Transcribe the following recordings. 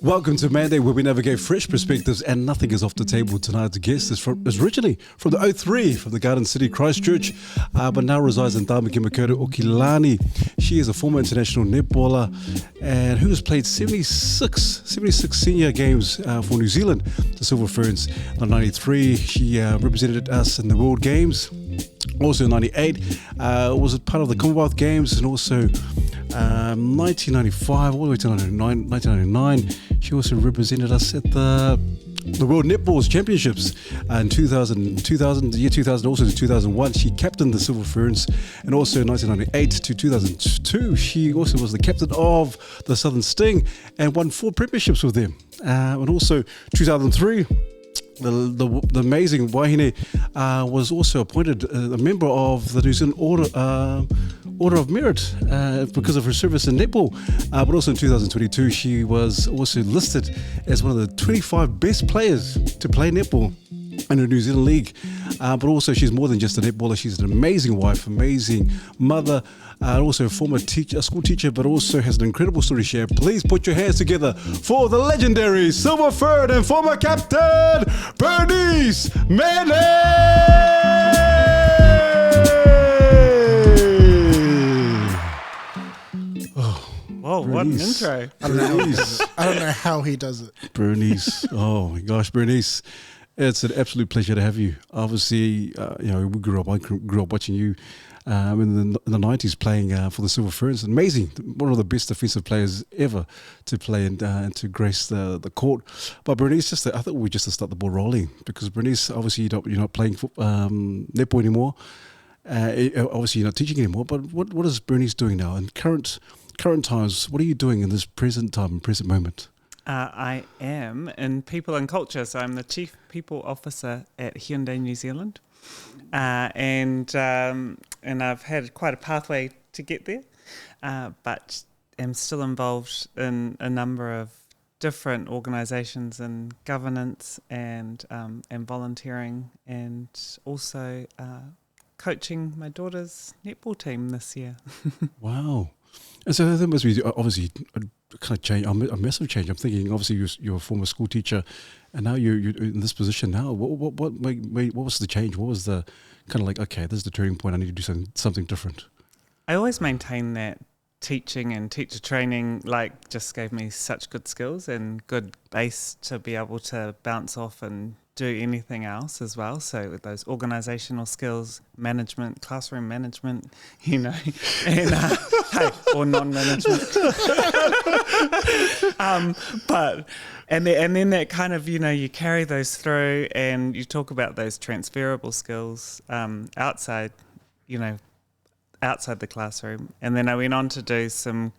Welcome to Monday, where we navigate fresh perspectives and nothing is off the table. Tonight's guest is originally from the 03, from the Garden City, Christchurch, but now resides in Tāmaki Okilani. She is a former international netballer and who has played 76 senior games for New Zealand, the Silver Ferns. In 93, she represented us in the World Games. Also in 98, was part of the Commonwealth Games, and also 1995 all the way to 1999, she also represented us at the World Netball Championships in 2000, also in 2001, she captained the Silver Ferns, and also in 1998 to 2002, she also was the captain of the Southern Sting and won 4 premierships with them. And also 2003, the amazing Wahine was also appointed a member of the New Zealand Order of Merit because of her service in netball. But also in 2022, she was also listed as one of the 25 best players to play netball in the New Zealand League. But also she's more than just a netballer. She's an amazing wife, amazing mother, also a former teacher, a school teacher, but also has an incredible story to share. Please put your hands together for the legendary Silver Fern and former Captain Bernice Mene! Oh, what an intro. I don't know how he does it. Bernice. Oh my gosh, Bernice. It's an absolute pleasure to have you. Obviously, we grew up watching you in the 90s playing for the Silver Ferns. Amazing. One of the best defensive players ever to play and to grace the court. But Bernice, I thought we just to start the ball rolling, because Bernice, obviously you're not playing netball anymore. Obviously you're not teaching anymore. But what is Bernice doing now in current times? What are you doing in this present time, present moment? I am in People and Culture, so I'm the Chief People Officer at Hyundai New Zealand, and I've had quite a pathway to get there, but am still involved in a number of different organisations in governance and volunteering, and also coaching my daughter's netball team this year. Wow. And so there must be obviously a kind of change, a massive change. I'm thinking, obviously you're a former school teacher, and now you're in this position now. What was the change? What was the kind of like, okay, this is the turning point, I need to do something different? I always maintain that teaching and teacher training just gave me such good skills and good base to be able to bounce off and do anything else as well. So with those organisational skills, management, classroom management, and or non-management. And then that kind of, you carry those through, and you talk about those transferable skills outside the classroom. And then I went on to do some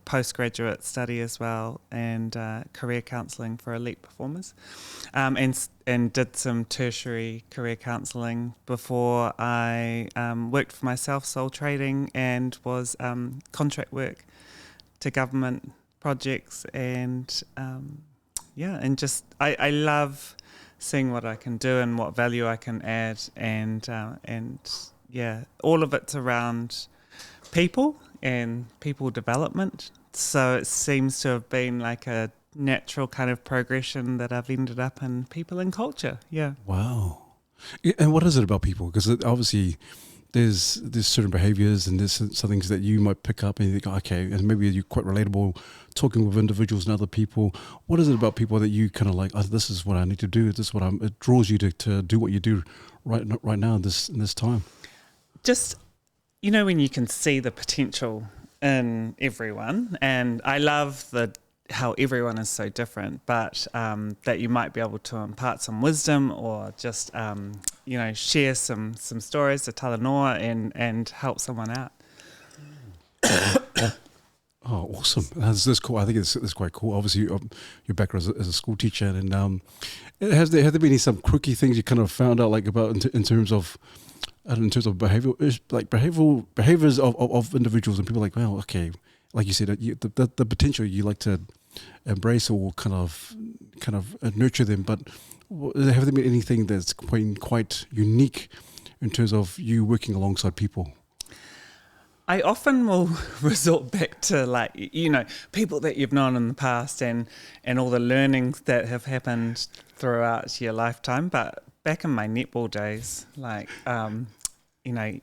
postgraduate study as well, and career counselling for elite performers, and did some tertiary career counselling before I worked for myself, sole trading, and was contract work to government projects, and I love seeing what I can do and what value I can add, and all of it's around people and people development. So it seems to have been like a natural kind of progression that I've ended up in People and Culture. Yeah. Wow. And what is it about people? Because obviously there's certain behaviours and there's some things that you might pick up and you think, okay, and maybe you're quite relatable talking with individuals and other people. What is it about people that you kind of like, oh, this is what I need to do, this is what it draws you to do what you do right now in this time? Just, when you can see the potential in everyone, and I love how everyone is so different, but that you might be able to impart some wisdom, or just share some stories to tell and help someone out. Oh, awesome! That's cool. I think it's quite cool. Obviously, your background as a school teacher, and have there been some quirky things you kind of found out about in terms of behaviors of individuals, and people like, well, okay, like you said, the potential you like to embrace or kind of nurture them, but have there been anything that's quite unique in terms of you working alongside people? I often will resort back to, like, you know, people that you've known in the past and all the learnings that have happened throughout your lifetime. But back in my netball days, like, you know,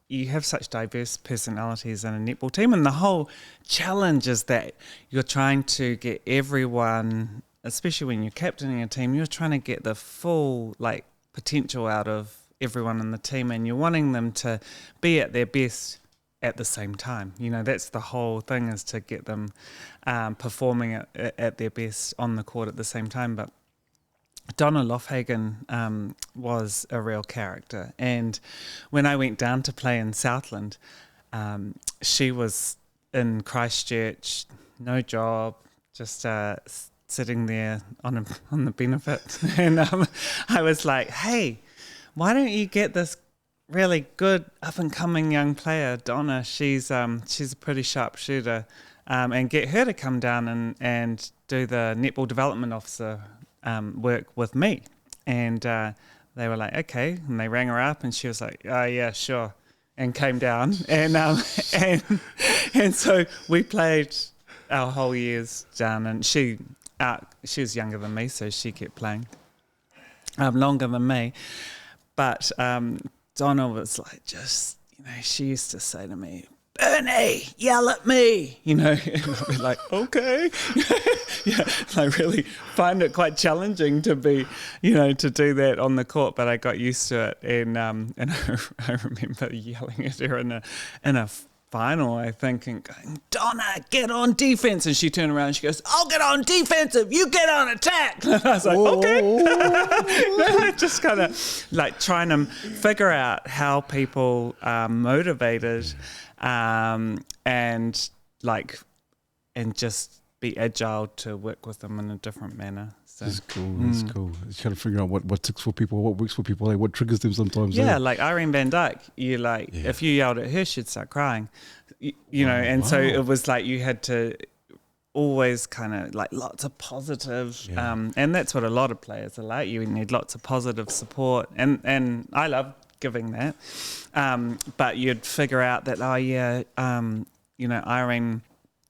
you have such diverse personalities in a netball team, and the whole challenge is that you're trying to get everyone, especially when you're captaining a team, you're trying to get the full, like, potential out of everyone in the team, and you're wanting them to be at their best at the same time. You know, that's the whole thing, is to get them performing at their best on the court at the same time. But Donna Lofhagen was a real character, and when I went down to play in Southland, she was in Christchurch, no job, just sitting there on the benefit, and I was like, hey, why don't you get this really good up-and-coming young player, Donna? She's a pretty sharp shooter, and get her to come down and do the netball development officer work with me. And they were like, okay, and they rang her up, and she was like, oh yeah, sure, and came down, and and so we played our whole years down, and she was younger than me, so she kept playing longer than me. But Donna was like, just, you know, she used to say to me, Bernie, yell at me, you know, and I'd be like, okay. Yeah, I really find it quite challenging to be, you know, to do that on the court, but I got used to it, and I remember yelling at her in a final, I think, and going, Donna, get on defense, and she turned around and she goes, I'll get on defensive, you get on attack. And I was like, okay. Just kind of like trying to figure out how people are motivated, and just be agile to work with them in a different manner. So That's cool. That's cool. It's trying to figure out what ticks for people, what works for people, like what triggers them sometimes. Yeah, like Irene Van Dyke, if you yelled at her, she'd start crying. You know, and so it was like you had to always kind of like lots of positive, and that's what a lot of players are like. You need lots of positive support, and I love giving that. But you'd figure out that, you know, Irene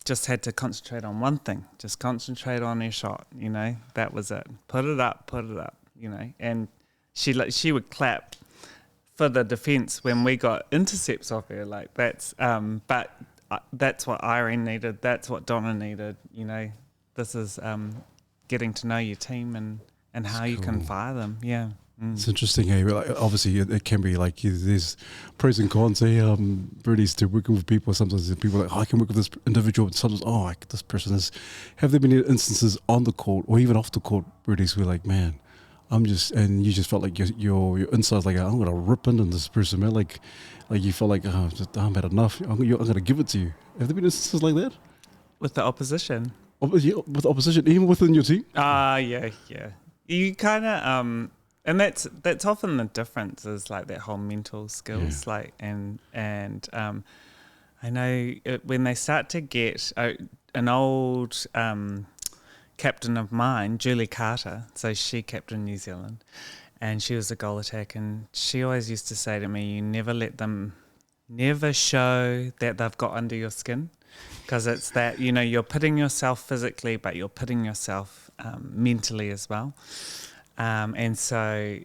just had to concentrate on one thing, just concentrate on her shot, you know, that was it. Put it up, you know, and she would clap for the defense when we got intercepts off her, like that's, but that's what Irene needed, that's what Donna needed, you know, this is getting to know your team and how you can fire them, It's interesting, hey? Like, obviously, it can be like there's pros and cons. Hey, Bernice, to working with people. Sometimes people are like, I can work with this individual. And sometimes, this person is. Have there been instances on the court or even off the court, Bernice, where like, man, and you just felt like your inside's like, I'm gonna rip into this person, man. Like you felt like, I'm had enough. I'm gonna give it to you. Have there been instances like that with the opposition? With the opposition, even within your team? Yeah. You kind of and that's often the difference, is like that whole mental skills, like and I know when they start to get an old captain of mine, Julie Carter, so she captained New Zealand, and she was a goal attack, and she always used to say to me, you never show that they've got under your skin, because it's that, you know, you're pitting yourself physically, but you're pitting yourself mentally as well. And so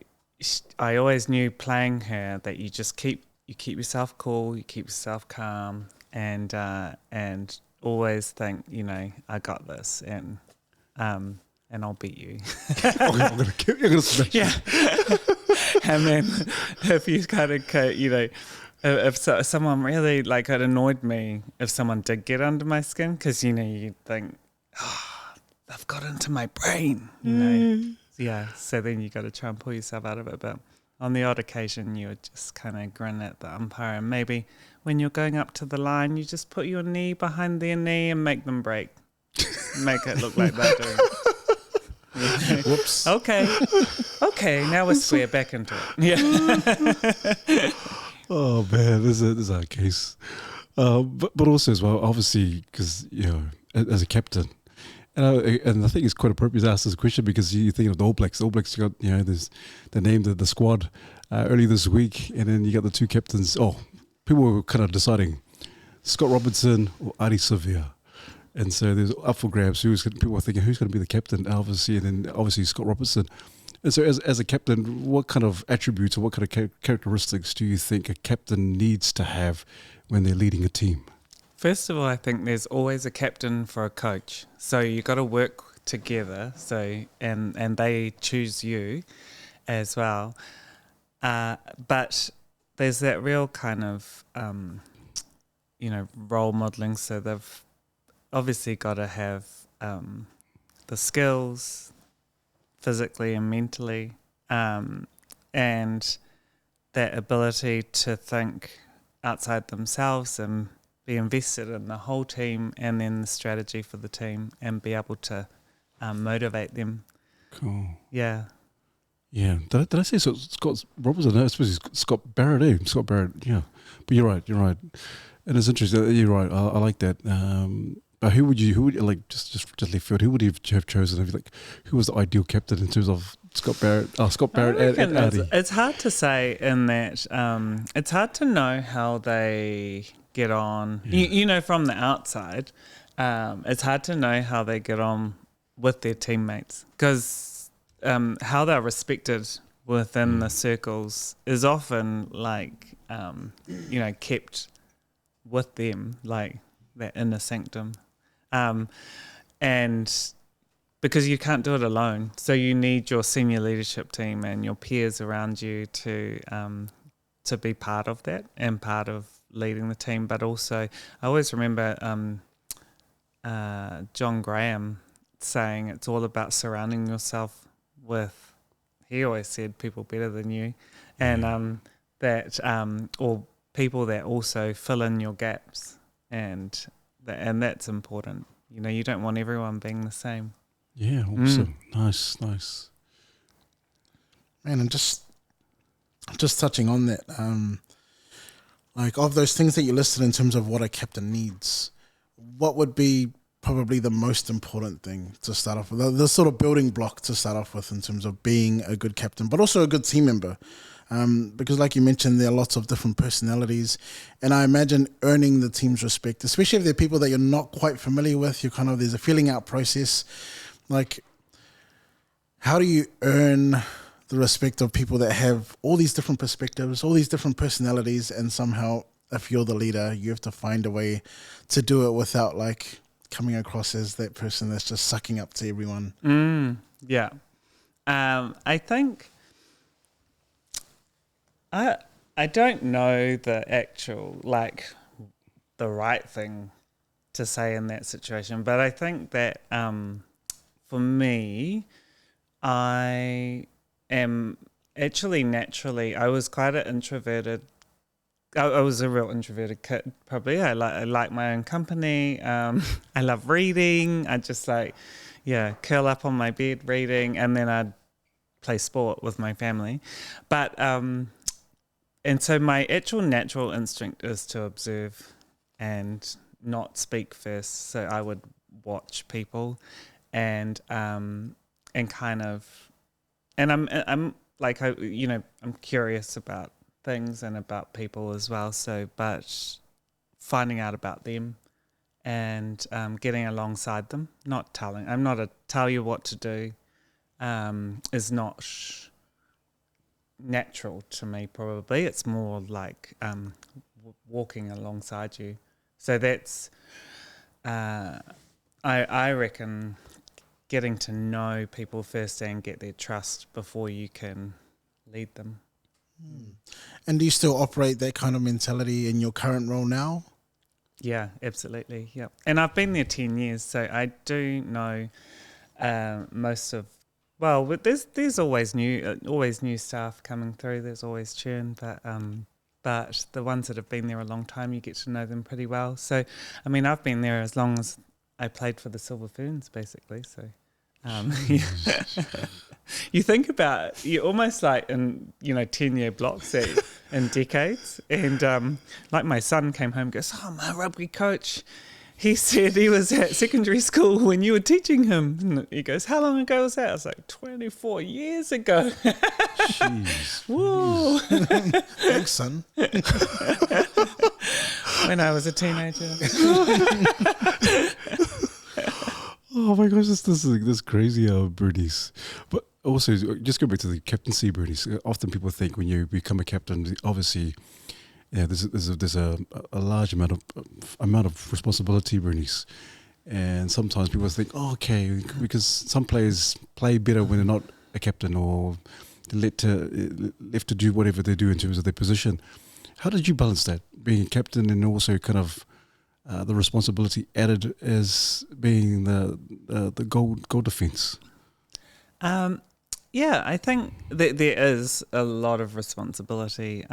I always knew playing her that you just keep yourself cool, you keep yourself calm, and always think, you know, I got this, and I'll beat you. You're gonna smash. Yeah. And then if you kind of, you know, if someone really, like, it annoyed me if someone did get under my skin, because, you know, you think, they've got into my brain, you know. Yeah, so then you got to try and pull yourself out of it. But on the odd occasion, you would just kind of grin at the umpire, and maybe when you're going up to the line, you just put your knee behind their knee and make them break. Make it look like they're doing it. Whoops. Okay, now we're square back into it. Yeah. Oh man, this is our case. But also as well, obviously, because, you know, as a captain, and I think it's quite appropriate to ask this question, because you think of the All Blacks. The All Blacks, you got, you know, there's they named the squad early this week, and then you got the two captains. Oh, people were kind of deciding Scott Robertson or Ari Sevilla. And so there's up for grabs. People were thinking, who's going to be the captain? Obviously, and then obviously Scott Robertson. And so as a captain, what kind of attributes or what kind of characteristics do you think a captain needs to have when they're leading a team? First of all, I think there's always a captain for a coach. So you got to work together. So and they choose you as well. But there's that real kind of role modeling. So they've obviously got to have the skills physically and mentally, and that ability to think outside themselves and be invested in the whole team and then the strategy for the team and be able to motivate them. Cool. Yeah. Yeah. Did I say Scott Robertson? No, I suppose it's Scott Barrett, Scott Barrett, yeah. But you're right. And it's interesting. You're right. I like that. But who would like just left field? Who would you have chosen? Who was the ideal captain in terms of Scott Barrett? Scott Barrett and Adi. It's hard to say in that it's hard to know how they get on. Yeah. From the outside, it's hard to know how they get on with their teammates because how they're respected within the circles is often kept with them, like that inner sanctum. And because you can't do it alone, so you need your senior leadership team and your peers around you to be part of that and part of leading the team. But also, I always remember John Graham saying it's all about surrounding yourself with. He always said people better than you, and or people that also fill in your gaps and that's important. You don't want everyone being the same. Yeah, awesome. Nice. Man, and just touching on that, of those things that you listed in terms of what a captain needs, what would be probably the most important thing to start off with, the sort of building block to start off with in terms of being a good captain, but also a good team member? Because like you mentioned, there are lots of different personalities, and I imagine earning the team's respect, especially if they're people that you're not quite familiar with, there's a feeling out process. Like, how do you earn the respect of people that have all these different perspectives, all these different personalities, and somehow, if you're the leader, you have to find a way to do it without coming across as that person that's just sucking up to everyone? Yeah. I think I don't know the actual, the right thing to say in that situation, but I think that for me, I am actually naturally, I was quite an introverted, I was a real introverted kid, probably. I like my own company. I love reading. I just curl up on my bed reading, and then I'd play sport with my family. But and so my actual natural instinct is to observe and not speak first. So I would watch people and kind of, and I'm curious about things and about people as well. So, but finding out about them and getting alongside them, I'm not a tell you what to do, is not natural to me. Probably it's more like walking alongside you. So that's I reckon getting to know people first and get their trust before you can lead them. And do you still operate that kind of mentality in your current role now? Yeah, absolutely. Yeah, and I've been there 10 years, so I do know most of. Well, there's always new staff coming through. There's always churn, but the ones that have been there a long time, you get to know them pretty well. So, I mean, I've been there as long as I played for the Silver Ferns, basically. So, you think about you're almost like in 10-year blocks in decades, and like my son came home and goes, "Oh, my rugby coach, he said he was at secondary school when you were teaching him." And he goes, "How long ago was that?" I was like, 24 years ago. Jeez. Whoa. Thanks, son. when I was a teenager. Oh my gosh, this crazy, Bernice. But also, just go back to the captaincy, Bernice. Often people think when you become a captain, obviously, yeah, there's a large amount of responsibility, Bernice. And sometimes people think, oh, okay, because some players play better when they're not a captain, or left to do whatever they do in terms of their position. How did you balance that, being a captain and also kind of the responsibility added as being the goal defence? Yeah, I think that there is a lot of responsibility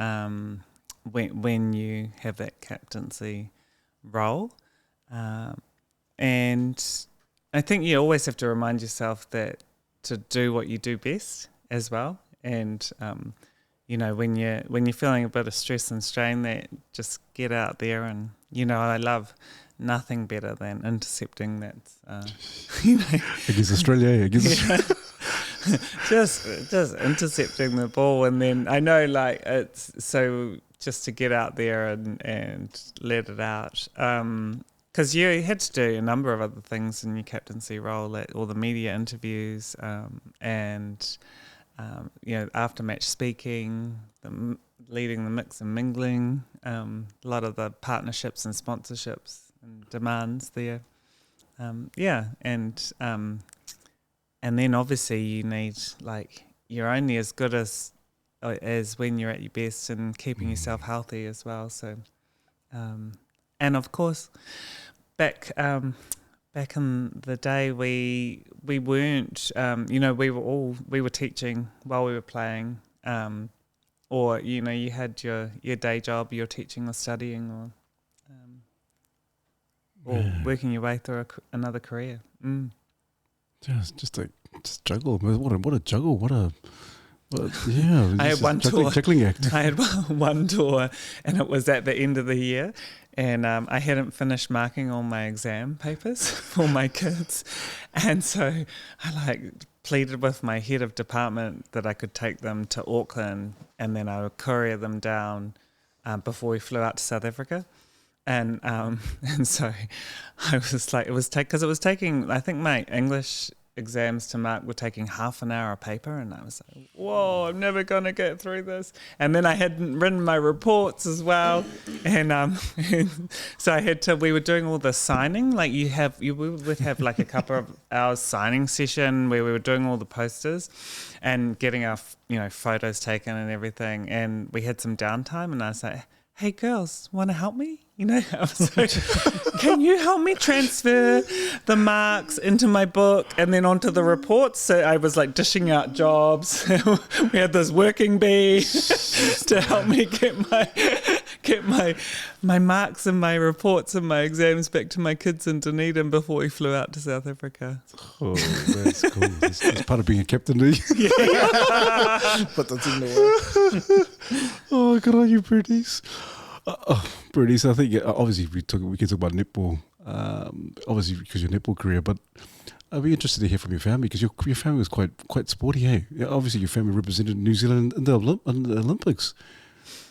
when you have that captaincy role. And I think you always have to remind yourself that to do what you do best as well. And, when you're feeling a bit of stress and strain, that just get out there. And, I love nothing better than intercepting that, Against Australia, just intercepting the ball. And then I know, it's so just to get out there and let it out. Because you had to do a number of other things in your captaincy role, like all the media interviews and after match speaking, leading the mix and mingling, a lot of the partnerships and sponsorships and demands there. And then obviously you need, you're only as good as when you're at your best, and keeping yourself healthy as well. So, and of course, back in the day, we weren't, we were teaching while we were playing, or you had your day job, you're teaching or studying, or working your way through another career. Just a juggle. What a juggle. Yeah, I had one tour. Juggling act. I had one tour, and it was at the end of the year, and I hadn't finished marking all my exam papers for my kids, and so I pleaded with my head of department that I could take them to Auckland, and then I would courier them down before we flew out to South Africa. And so I was like, because it was taking, I think my English exams to mark were taking half an hour a paper, and I was like, whoa, I'm never going to get through this. And then I hadn't written my reports as well, and so we were doing all the signing, we would have a couple of hours signing session where we were doing all the posters and getting our photos taken and everything, and we had some downtime, and I was like, hey girls, want to help me? I was like, can you help me transfer the marks into my book and then onto the reports? So I was dishing out jobs. We had this working bee to help me get my marks and my reports and my exams back to my kids in Dunedin before we flew out to South Africa. Oh, that's cool. That's part of being a captain, eh? Yeah. But that's in the way. Oh, good on you, Bernice. Bernice, I think obviously we can talk about netball, obviously because your netball career, but I'd be interested to hear from your family, because your family was quite sporty, hey? Yeah, obviously your family represented New Zealand in the Olympics.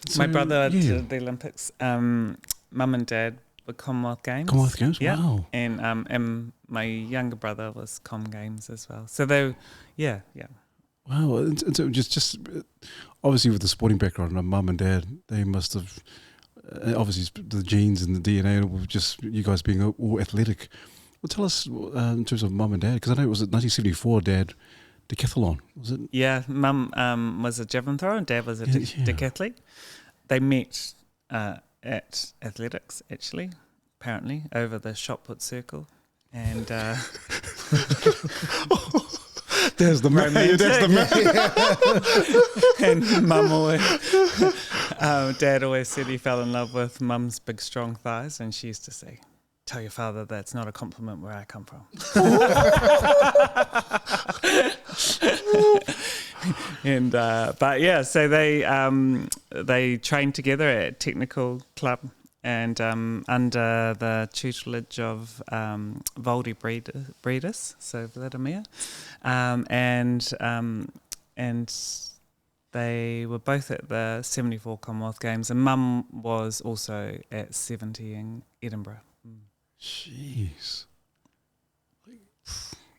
So, my brother did the Olympics. Mum and Dad were Commonwealth Games. Commonwealth Games, yeah. Wow. And my younger brother was Com Games as well. So they, yeah. Wow, and so just obviously with the sporting background, Mum and Dad, they must have. Obviously, the genes and the DNA, just you guys being all athletic. Well, tell us in terms of Mum and Dad, because I know it was 1974. Dad, decathlon, was it? Yeah, Mum was a javelin thrower and Dad was a decathlete. They met at athletics, actually, apparently, over the shot put circle, and. There's the man. There's the man. And Mum always, Dad always said he fell in love with Mum's big, strong thighs, and she used to say, "Tell your father that's not a compliment where I come from." And but yeah, so they trained together at Technical Club. And under the tutelage of Voldy Breeders, so Vladimir, and they were both at the 74 Commonwealth Games, and Mum was also at 70 in Edinburgh. Jeez.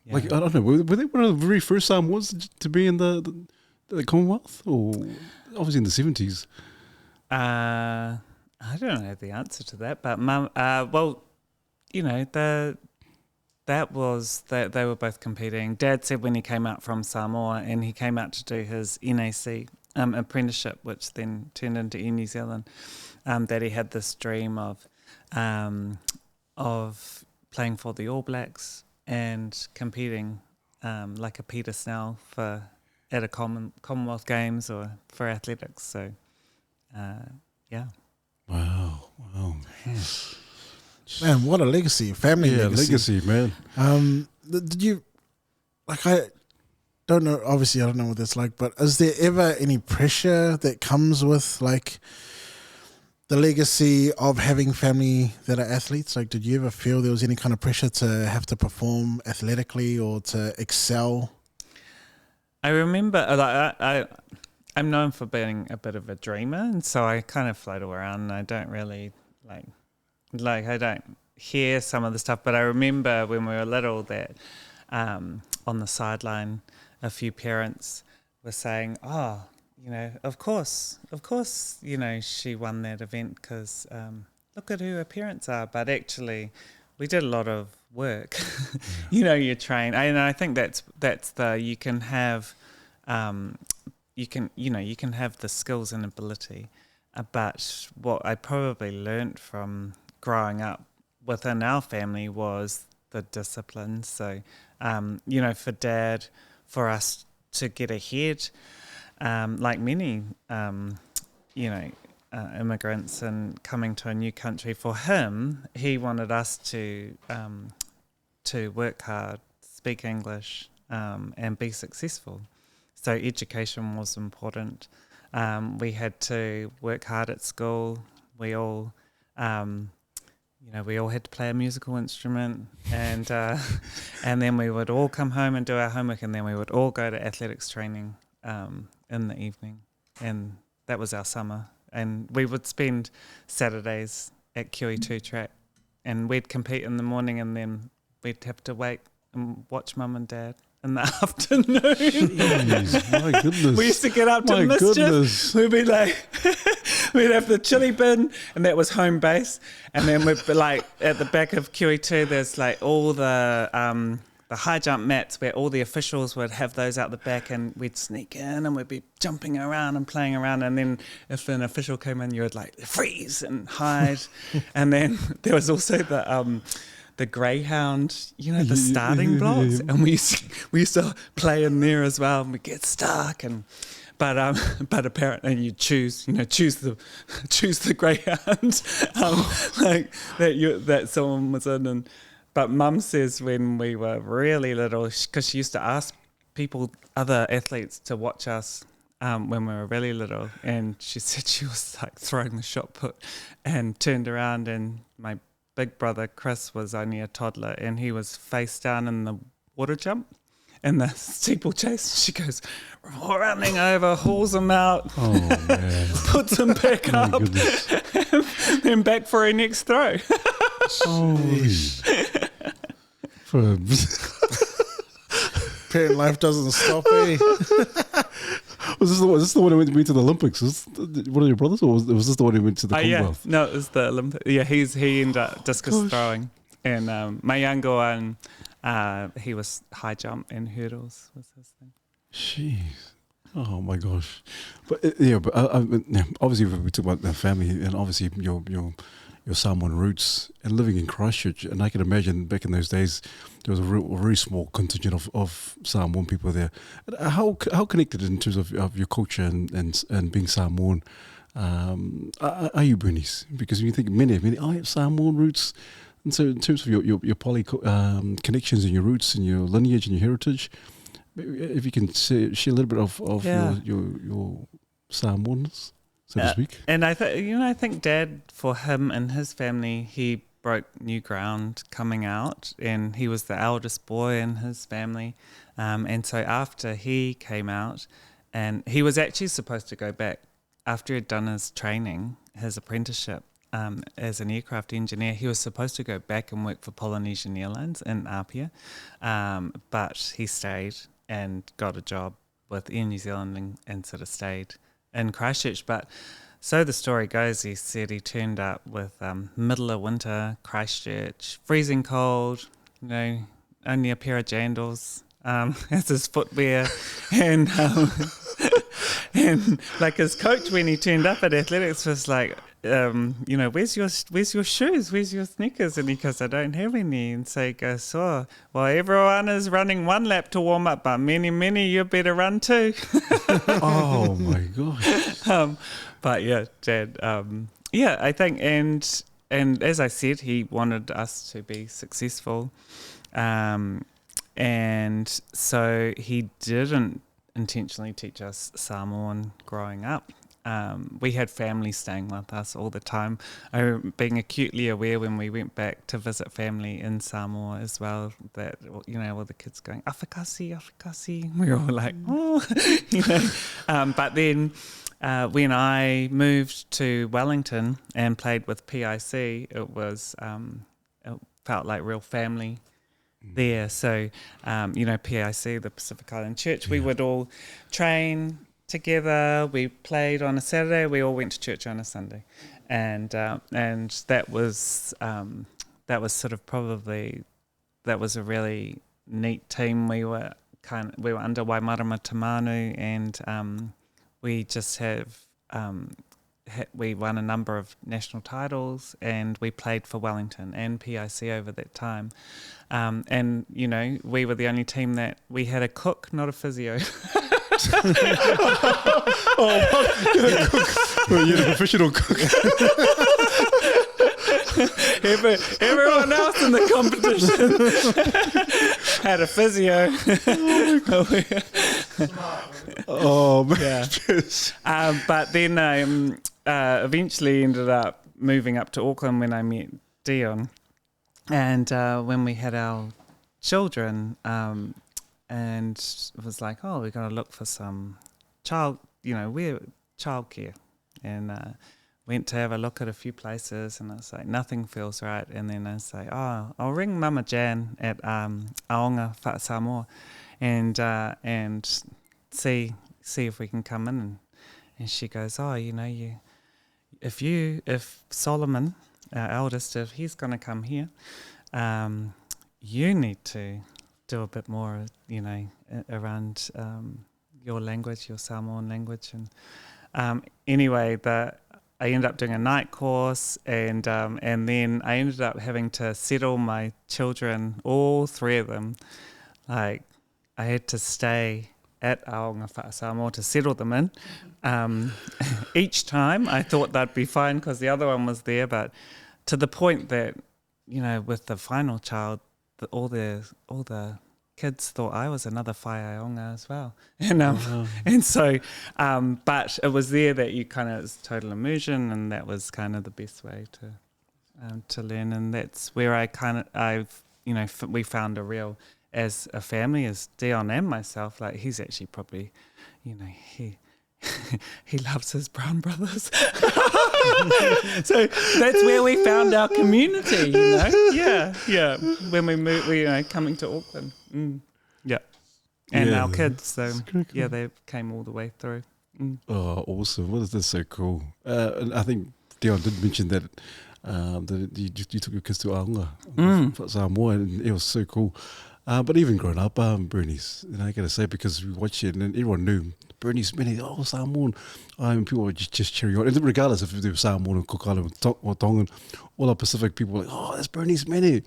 Yeah. Like, I don't know, were they one of the very first Samoans to be in the Commonwealth? Or obviously in the 70s? I don't know the answer to that, but Mum, well, you know, they were both competing. Dad said when he came out from Samoa and he came out to do his NAC apprenticeship, which then turned into Air New Zealand, that he had this dream of playing for the All Blacks and competing like a Peter Snell at a Commonwealth Games or for athletics. So, yeah. Wow. Man, what a legacy, family legacy, man. Did you, like, I don't know, obviously I don't know what that's like, but is there ever any pressure that comes with, like, the legacy of having family that are athletes? Like, did you ever feel there was any kind of pressure to have to perform athletically or to excel? I remember, I'm known for being a bit of a dreamer, and so I kind of float around and I don't really, like I don't hear some of the stuff, but I remember when we were little that on the sideline a few parents were saying, oh, you know, of course, you know, she won that event because look at who her parents are. But actually, we did a lot of work. You know, you train, and I think that's you can have you can have the skills and ability, but what I probably learnt from growing up within our family was the discipline. So, you know, for Dad, for us to get ahead. Like many, you know, immigrants and coming to a new country, for him, he wanted us to work hard, speak English, and be successful. So education was important. We had to work hard at school. We all, you know, we all had to play a musical instrument, and then we would all come home and do our homework, and then we would all go to athletics training in the evening, and that was our summer. And we would spend Saturdays at QE2 track, and we'd compete in the morning, and then we'd have to wait and watch Mum and Dad in the afternoon. Jeez, my goodness. We used to get up to mischief. Goodness. We'd be like, we'd have the chili bin, and that was home base. And then we'd be like, at the back of QE2, there's like all the high jump mats where all the officials would have those out the back, and we'd sneak in and we'd be jumping around and playing around. And then if an official came in, you would like freeze and hide. And then there was also the greyhound, you know, the starting blocks, and we used to play in there as well, and we get stuck, but apparently you choose the greyhound, like that someone was in. But Mum says when we were really little, because she used to ask other athletes to watch us when we were really little, and she said she was like throwing the shot put and turned around, and my big brother Chris was only a toddler, and he was face down in the water jump and the steeplechase. She goes running over, hauls him out, puts him back up, then back for her next throw. Parent life doesn't stop, eh? Was this the one who went to the Olympics? Was this one of your brothers, or was this the one who went to the Commonwealth? Yeah, no, it was the Olympics. Yeah, he ended up discus throwing, and my younger one, he was high jump and hurdles was his thing. Jeez. Oh my gosh. But obviously we talk about the family, and obviously your Samoan roots and living in Christchurch, and I can imagine back in those days there was a very small contingent of Samoan people there. How connected in terms of your culture and being Samoan are you, Bernice? Because when you think many I have Samoan roots, and so in terms of your poly connections and your roots and your lineage and your heritage, if you can share a little bit of your Samoanness, so to speak. And I think Dad, for him and his family, he broke new ground coming out, and he was the eldest boy in his family. And so after he came out, and he was actually supposed to go back after he'd done his training, his apprenticeship as an aircraft engineer. He was supposed to go back and work for Polynesian Airlines in Apia, but he stayed and got a job with Air New Zealand and sort of stayed in Christchurch. But so the story goes, he said he turned up with middle of winter, Christchurch, freezing cold, only a pair of jandals as his footwear, and and like his coach when he turned up at athletics was like, where's your shoes? Where's your sneakers? And he goes, I don't have any. And so he goes, well, everyone is running one lap to warm up, but many, you better run too. Oh my gosh. But yeah, Dad, I think, and as I said, he wanted us to be successful. And so he didn't intentionally teach us Samoan growing up. We had family staying with us all the time. I remember being acutely aware when we went back to visit family in Samoa as well, that, all the kids going, awhakasi. We were all like, oh, but then when I moved to Wellington and played with PIC, it felt like real family there. So, PIC, the Pacific Island Church, we would all train together. We played on a Saturday. We all went to church on a Sunday, and that was sort of that was a really neat team. We were under Waimarama Tamanu, and we just we won a number of national titles, and we played for Wellington and PIC over that time. And we were the only team that we had a cook, not a physio. You're a professional cook. Everyone else in the competition had a physio. Oh man. Yeah. But then I eventually ended up moving up to Auckland when I met Dion, and when we had our children, and it was like, we got to look for some childcare, and went to have a look at a few places, and I was like, nothing feels right. And then I say, I'll ring Mama Jan at Aonga Wha Samoa, and see if we can come in. And she goes, if Solomon, our eldest, if he's going to come here, you need to do a bit more, around your language, your Samoan language. And anyway, I ended up doing a night course, and then I ended up having to settle my children, all three of them. Like, I had to stay at Aonga Wha Samoa to settle them in. Each time I thought they'd be fine because the other one was there, but to the point that, with the final child, all the kids thought I was another Whaiaonga as well. And so, but it was there that you kind of, it's total immersion, and that was kind of the best way to learn. And that's where we found a real, as a family, as Dion and myself, like, he's actually probably, he loves his brown brothers. So that's where we found our community, Yeah. When we moved, coming to Auckland. Yeah. And our kids, so cool. Yeah, they came all the way through. Oh, awesome. Well, that's so cool. And I think Dion did mention that you took your kids to Aonga, Samoa, and it was so cool. But even growing up, Bernice, I got to say, because we watched it and everyone knew Bernice Mene, Samoan. People would just cheer you on. And regardless if they were Samoan or Cook Island or Tongan, all our Pacific people were like, that's Bernice Mene.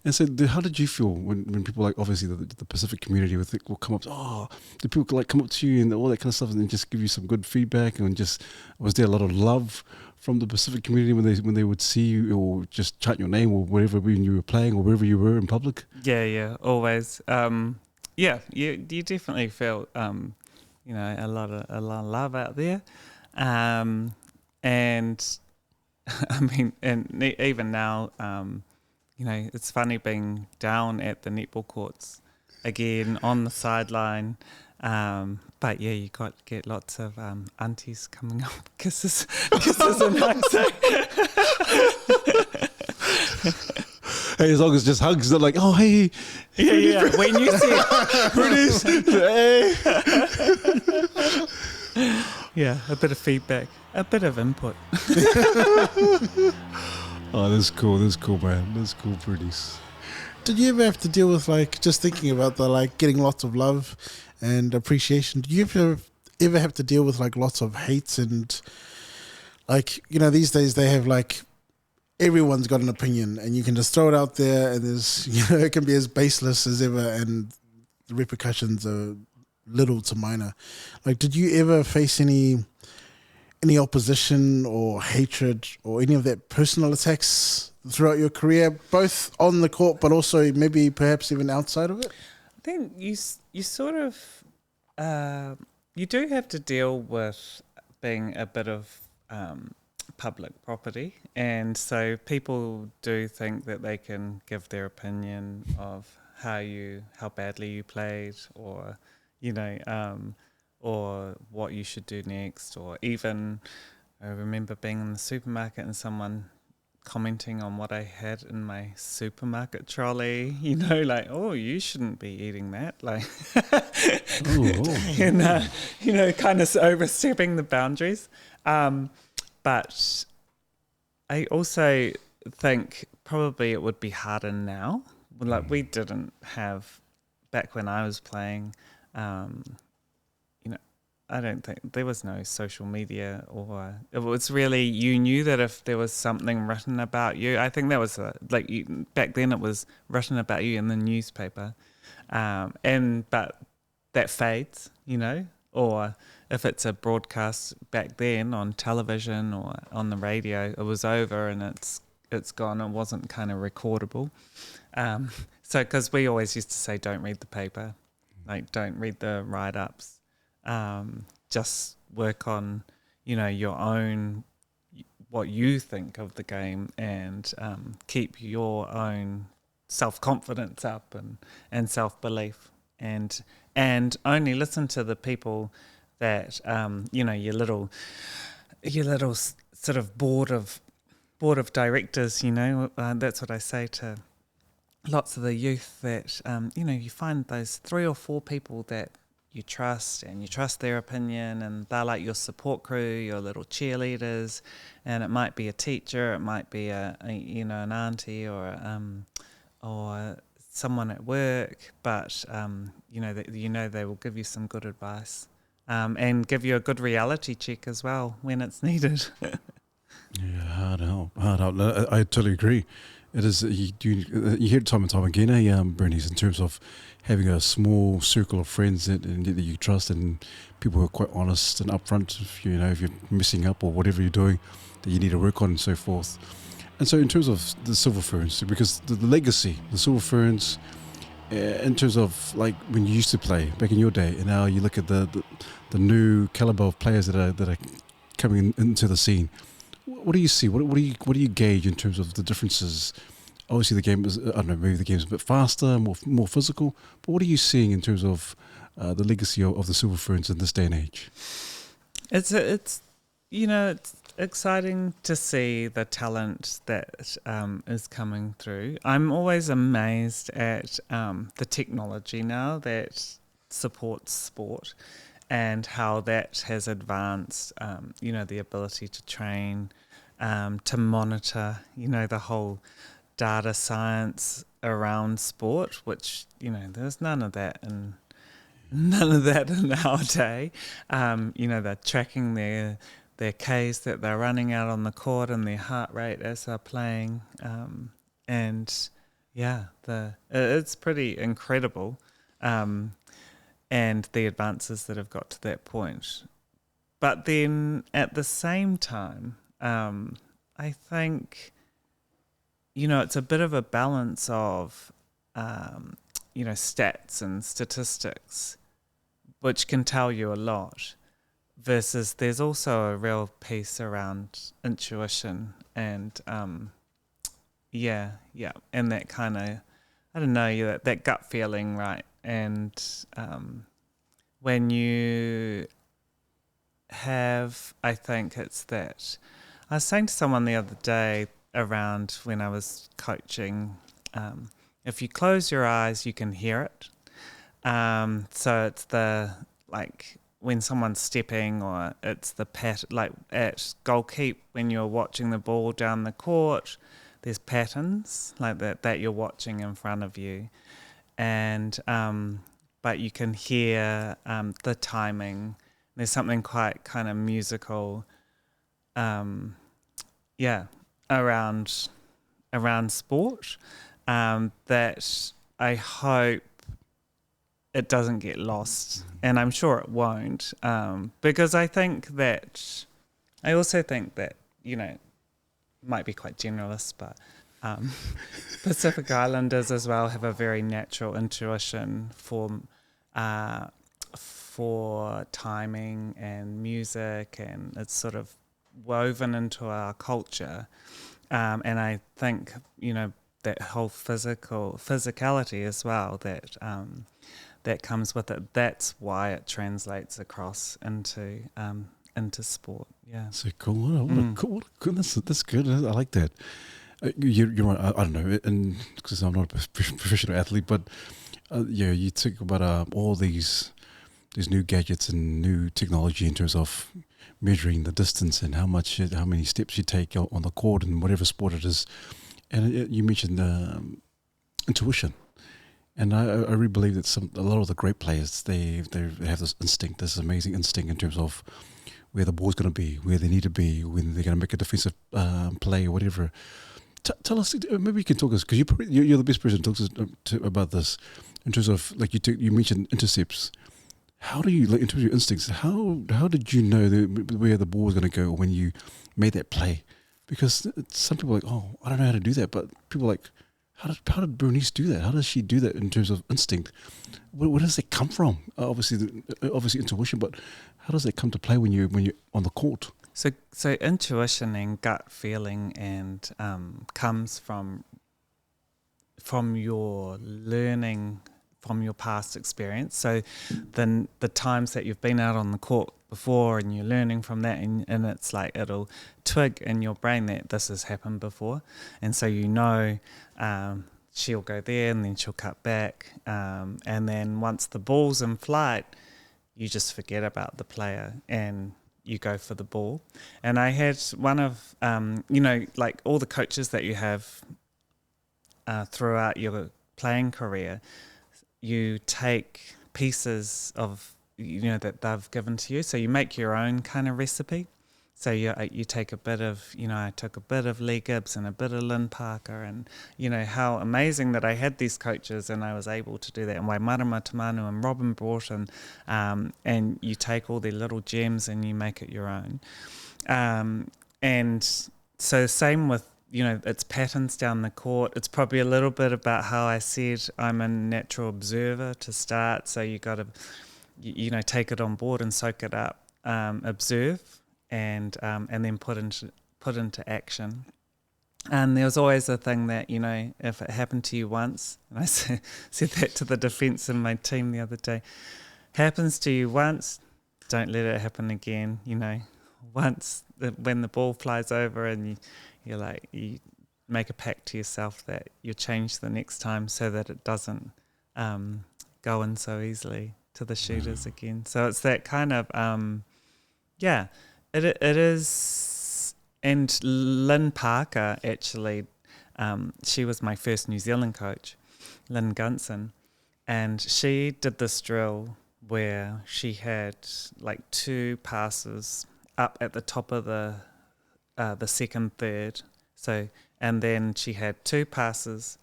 And so how did you feel when people, like, obviously the Pacific community will come up to, the people come up to you and all that kind of stuff, and then just give you some good feedback, and just, was there a lot of love from the Pacific community when they would see you or just chant your name or wherever when you were playing or wherever you were in public? Yeah, always. You definitely felt a lot of love out there, and I mean, and even now, it's funny being down at the netball courts again on the sideline, but But yeah, you get lots of aunties coming up, kisses and hugs. Hey, as long as just hugs, they're like, oh, hey. Yeah. When you see Bernice, hey. yeah, a bit of feedback, a bit of input. Oh, that's cool, man. That's cool, Bernice. Did you ever have to deal with, like, just thinking about the, like, getting lots of love and appreciation? Did you ever have to deal with, like, lots of hates and, like, you know, these days they have, like, everyone's got an opinion and you can just throw it out there and there's, you know, it can be as baseless as ever and the repercussions are little to minor. Like, did you ever face any opposition or hatred or any of that personal attacks throughout your career, both on the court but also maybe perhaps even outside of it? I think you sort of you do have to deal with being a bit of public property, and so people do think that they can give their opinion of how badly you played, or you know, or what you should do next, or even I remember being in the supermarket and someone commenting on what I had in my supermarket trolley, you know, like, oh, you shouldn't be eating that, like, and you know, kind of overstepping the boundaries. But I also think probably it would be harder now. Like, we didn't have, back when I was playing, you know, I don't think there was no social media, or it was really, you knew that if there was something written about you, I think that was back then it was written about you in the newspaper, but that fades, you know, or if it's a broadcast back then on television or on the radio, it was over and it's gone. It wasn't kind of recordable. So because we always used to say, don't read the paper, like don't read the write-ups. Just work on, you know, your own, what you think of the game, and keep your own self-confidence up and self-belief, and only listen to the people that you know, your little sort of board of directors, you know. That's what I say to lots of the youth, that you know, you find those 3 or 4 people that you trust, and you trust their opinion, and they're like your support crew, your little cheerleaders. And it might be a teacher, it might be a you know, an auntie, or someone at work, but you know they will give you some good advice, and give you a good reality check as well when it's needed. Yeah, hard help. I totally agree. It is, you hear it time and time again, Bernice, in terms of having a small circle of friends that you trust, and people who are quite honest and upfront if you're messing up or whatever you're doing that you need to work on and so forth. And so in terms of the Silver Ferns, because the legacy, the Silver Ferns, in terms of like when you used to play back in your day, and now you look at the new caliber of players that are coming into the scene. What do you see? What do you gauge in terms of the differences? Obviously, the game is, I don't know, maybe the game's a bit faster, more physical. But what are you seeing in terms of the legacy of the Silver Ferns in this day and age? It's you know, it's exciting to see the talent that is coming through. I'm always amazed at the technology now that supports sport, and how that has advanced, you know, the ability to train, to monitor, you know, the whole data science around sport, which, you know, there's none of that in our day. You know, they're tracking their Ks that they're running out on the court and their heart rate as they're playing. And yeah, it's pretty incredible. And the advances that have got to that point. But then at the same time, I think, you know, it's a bit of a balance of, you know, stats and statistics, which can tell you a lot, versus there's also a real piece around intuition and, and that kind of, I don't know, that gut feeling, right? And when you have, I think it's that, I was saying to someone the other day around when I was coaching, if you close your eyes, you can hear it. So it's the, like, when someone's stepping, or it's the like at goalkeep when you're watching the ball down the court, there's patterns like that you're watching in front of you. And but you can hear the timing. There's something quite kind of musical, around sport, that I hope it doesn't get lost, and I'm sure it won't, because I also think that, might be quite generalist, but Pacific Islanders as well have a very natural intuition for timing and music, and it's sort of woven into our culture, and I think that whole physicality as well that comes with it. That's why it translates across into sport. Yeah. So cool. What a cool. That's good. I like that. You're right. I don't know, and because I'm not a professional athlete, but you think about all these new gadgets and new technology in terms of measuring the distance and how many steps you take on the court and whatever sport it is. And you mentioned intuition, and I really believe that a lot of the great players they have this instinct, this amazing instinct in terms of where the ball's going to be, where they need to be, when they're going to make a defensive play or whatever. Tell us, maybe you can talk us, because you're the best person to talk about this in terms of, like, you mentioned intercepts. How do you, like, in terms of your instincts, how did you know where the ball was going to go when you made that play? Because some people are like, oh, I don't know how to do that, but people are like, how did Bernice do that? How does she do that in terms of instinct? Where does it come from? Obviously intuition, but how does that come to play when you're on the court? So intuition and gut feeling and comes from your learning from your past experience. So then the times that you've been out on the court before and you're learning from that, and it's like it'll twig in your brain that this has happened before, and so she'll go there and then she'll cut back, and then once the ball's in flight, you just forget about the player and you go for the ball. And I had one of, like all the coaches that you have throughout your playing career, you take pieces of, that they've given to you. So you make your own kind of recipe. So you take a bit of, I took a bit of Lee Gibbs and a bit of Lynn Parker, and, how amazing that I had these coaches and I was able to do that. And Waimarama Tamanu and Robin Broughton, and you take all their little gems and you make it your own. And so same with, it's patterns down the court. It's probably a little bit about how I said I'm a natural observer to start. So you got to, take it on board and soak it up, observe, and then put into action. And there was always a thing that, if it happened to you once, and I said that to the defence in my team the other day, happens to you once, don't let it happen again. Once when the ball flies over and you make a pact to yourself that you'll change the next time so that it doesn't go in so easily to the shooters again. So it's that kind of, It is, and Lynn Parker actually, she was my first New Zealand coach, Lynn Gunson, and she did this drill where she had like 2 passes up at the top of the second third, and then she had 2 passes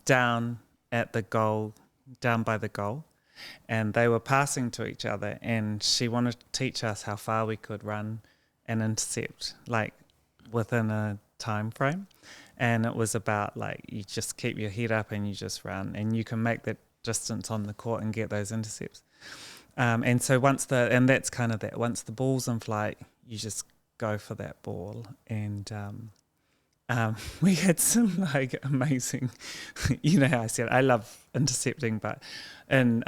down at the goal, down by the goal. And they were passing to each other, and she wanted to teach us how far we could run and intercept, like within a time frame. And it was about, like, you just keep your head up and you just run, and you can make that distance on the court and get those intercepts. And so once that's kind of that. Once the ball's in flight, you just go for that ball. And we had some amazing, how I said I love intercepting, but in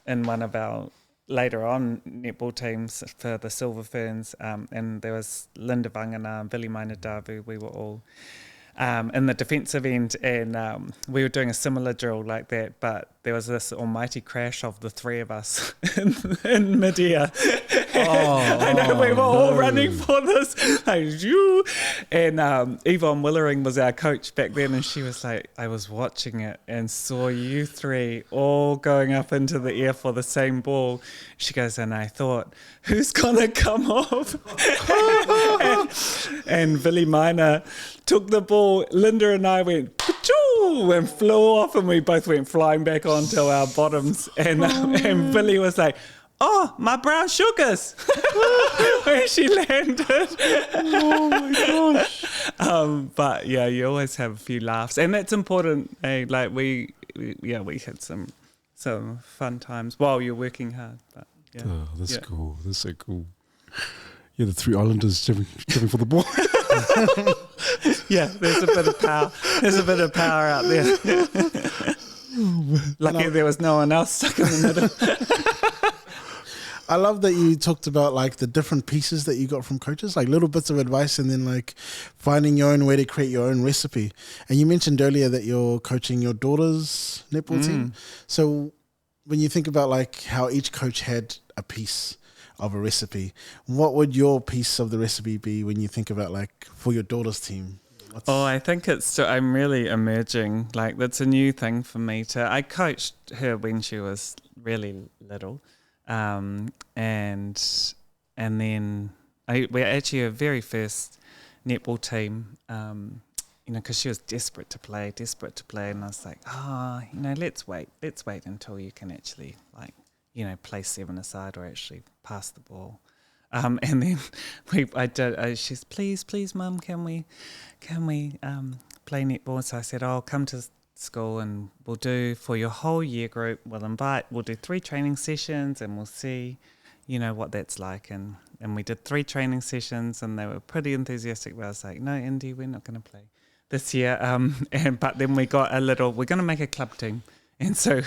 in one of our later on netball teams for the Silver Ferns, and there was Linda Vangana and Vili Mainadavu. We were all in the defensive end, and we were doing a similar drill like that, but there was this almighty crash of the three of us in midair. And we were all running for this, like, you. And Yvonne Willering was our coach back then, and she was like, I was watching it and saw you three all going up into the air for the same ball. She goes, and I thought, who's gonna come off? and Vili Minor took the ball. Linda and I went pa-choo, and flew off, and we both went flying back onto our bottoms. And Billy was like, oh, my brown sugars, when she landed. Oh my gosh. But yeah, you always have a few laughs, and that's important. Eh? Like we had some fun times while you're working hard. But yeah. Oh, that's cool. That's so cool. Yeah, the three islanders jumping for the ball. Yeah, there's a bit of power. There's a bit of power out there. Lucky there was no one else stuck in the middle. I love that you talked about like the different pieces that you got from coaches, like little bits of advice, and then like finding your own way to create your own recipe. And you mentioned earlier that you're coaching your daughter's netball team. So when you think about like how each coach had a piece of a recipe, what would your piece of the recipe be when you think about like for your daughter's team? I think I'm really emerging. Like that's a new thing for me I coached her when she was really little. And then we're actually her very first netball team, because she was desperate to play, and I was like, let's wait until you can actually play 7-a-side or actually pass the ball. And then she's please mum, can we play netball? So I said, I'll come to school and we'll do for your whole year group, we'll do 3 training sessions and we'll see what that's like, and we did 3 training sessions and they were pretty enthusiastic, but I was like, no Indy, we're not going to play this year, but then we got we're going to make a club team, and so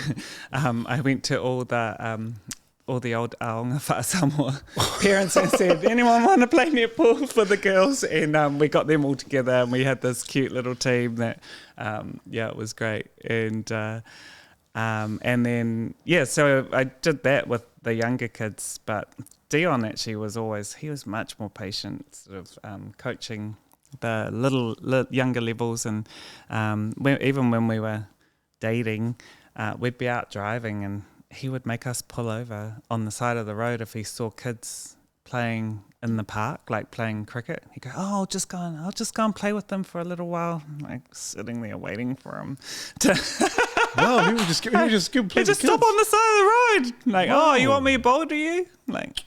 I went to all the old Aonga Wha Samoa parents and said, anyone want to play netball for the girls? And we got them all together and we had this cute little team that, it was great. And then, so I did that with the younger kids, but Dion actually he was much more patient, sort of coaching the little younger levels. And even when we were dating, we'd be out driving and he would make us pull over on the side of the road if he saw kids playing in the park, like playing cricket. He'd go, I'll just go and play with them for a little while. Like sitting there waiting for him to... Wow, he would just play with He'd the just kids. stop on the side of the road. Like, Wow. oh, you want me to bowl, do you? Like...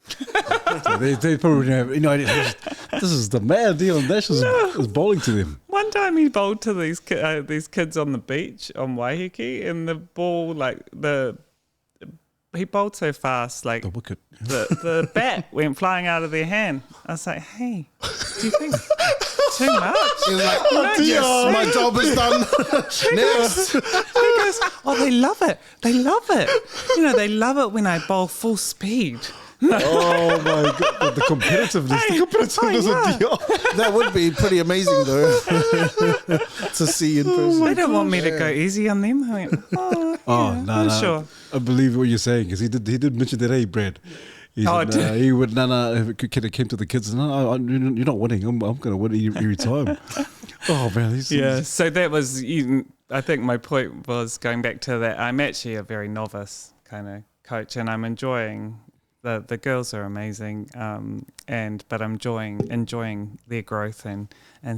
So they probably have, this is the man, Dion Nash is bowling to them. One time he bowled to these kids on the beach on Waiheke, and the ball, he bowled so fast, like The wicket. the bat went flying out of their hand. I was like, hey, do you think too much? He was like, yes, my job is done. Next. He goes, oh, they love it. They love it. They love it when I bowl full speed. Oh my God, the competitiveness of Dion. That would be pretty amazing though, to see in person. They don't want me to go easy on them. I went, No, sure. I believe what you're saying, because he did mention that, hey, Brad. He would, if a kid came to the kids, no, you're not winning. I'm going to win every time. Oh, man. So that was, I think my point was going back to that. I'm actually a very novice kind of coach, and I'm enjoying, the girls are amazing, but I'm enjoying their growth and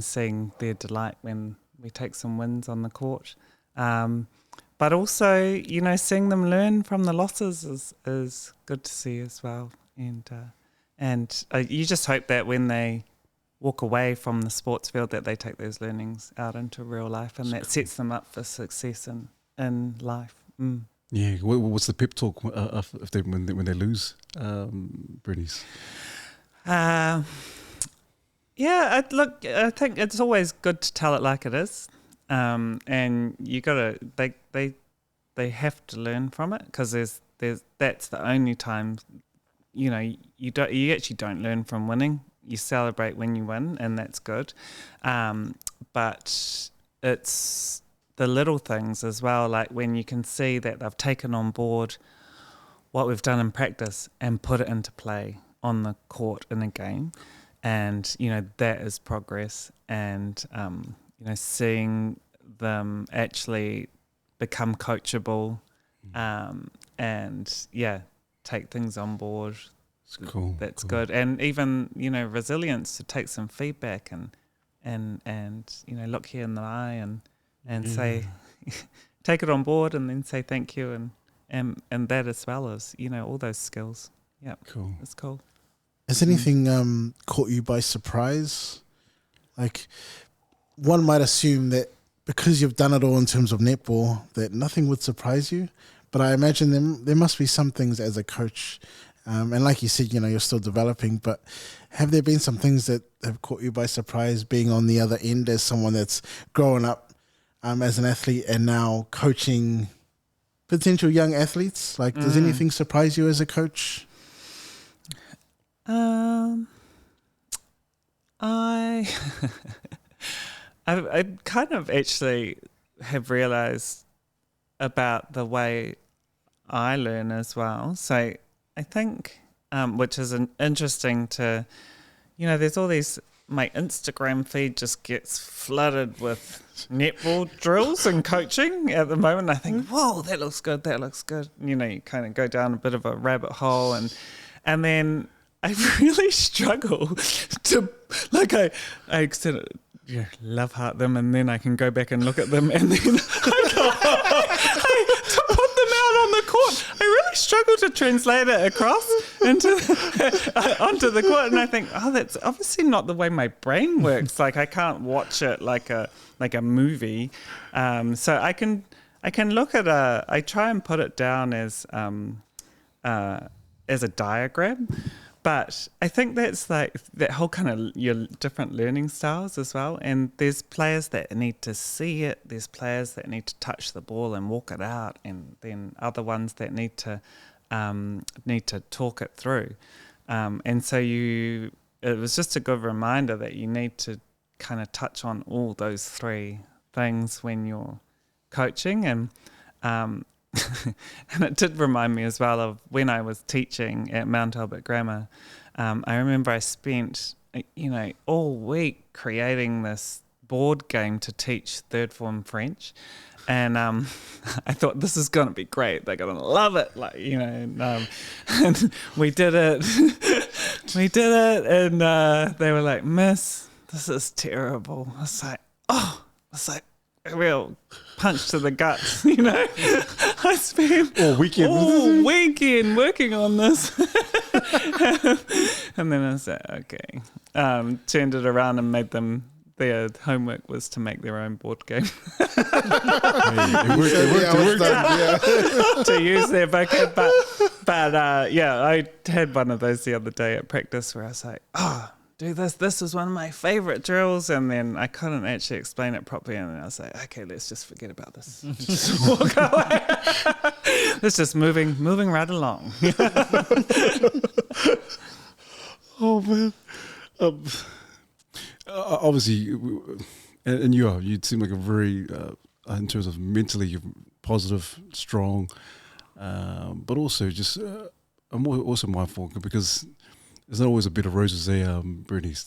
seeing their delight when we take some wins on the court. But also, seeing them learn from the losses is good to see as well. And you just hope that when they walk away from the sports field, that they take those learnings out into real life, and that sets them up for success in life. Mm. Yeah, what's the pep talk when they lose, Bernice? I think it's always good to tell it like it is, and you gotta they have to learn from it, because that's the only time, you actually don't learn from winning. You celebrate when you win, and that's good. But it's the little things as well, like when you can see that they've taken on board what we've done in practice and put it into play on the court in a game. And, that is progress. And, seeing them actually become coachable and, take things on board. It's cool. That's good. And even, resilience to take some feedback and look here in the eye and say, take it on board and then say thank you and that as well as, all those skills. Yeah. Cool. It's cool. Has anything caught you by surprise? Like, one might assume that because you've done it all in terms of netball, that nothing would surprise you. But I imagine there must be some things as a coach, and like you said, you're still developing. But have there been some things that have caught you by surprise, being on the other end as someone that's grown up as an athlete and now coaching potential young athletes? Like, does anything surprise you as a coach? I kind of actually have realised about the way I learn as well. So I think, which is interesting to, there's all these, my Instagram feed just gets flooded with netball drills and coaching at the moment. I think, whoa, that looks good. You kind of go down a bit of a rabbit hole and then I really struggle to, like, I sort of love heart them, and then I can go back and look at them, and then to put them out on the court, I really struggle to translate it across onto the court, and I think, that's obviously not the way my brain works. Like, I can't watch it like a movie, so I can look at I try and put it down as a diagram. But I think that's like that whole kind of your different learning styles as well. And there's players that need to see it. There's players that need to touch the ball and walk it out. And then other ones that need to talk it through. And so it was just a good reminder that you need to kind of touch on all those three things when you're coaching. And and it did remind me as well of when I was teaching at Mount Albert Grammar. I remember I spent, all week creating this board game to teach third form French. And I thought, this is going to be great. They're going to love it. And we did it. And they were like, Miss, this is terrible. I was like, a real punch to the guts, I spent all weekend working on this. And then I said, okay. Turned it around and made them, their homework was to make their own board game. It worked. To use their vocab. But I had one of those the other day at practice where I was like, do this. This is one of my favourite drills. And then I couldn't actually explain it properly. And then I was like, okay, let's just forget about this. Just walk away. It's just moving right along. Oh, man. Obviously, and you seem like a very, in terms of mentally, you're positive, strong, but also just, I'm also mindful because there's not always a bit of roses there, Bernice.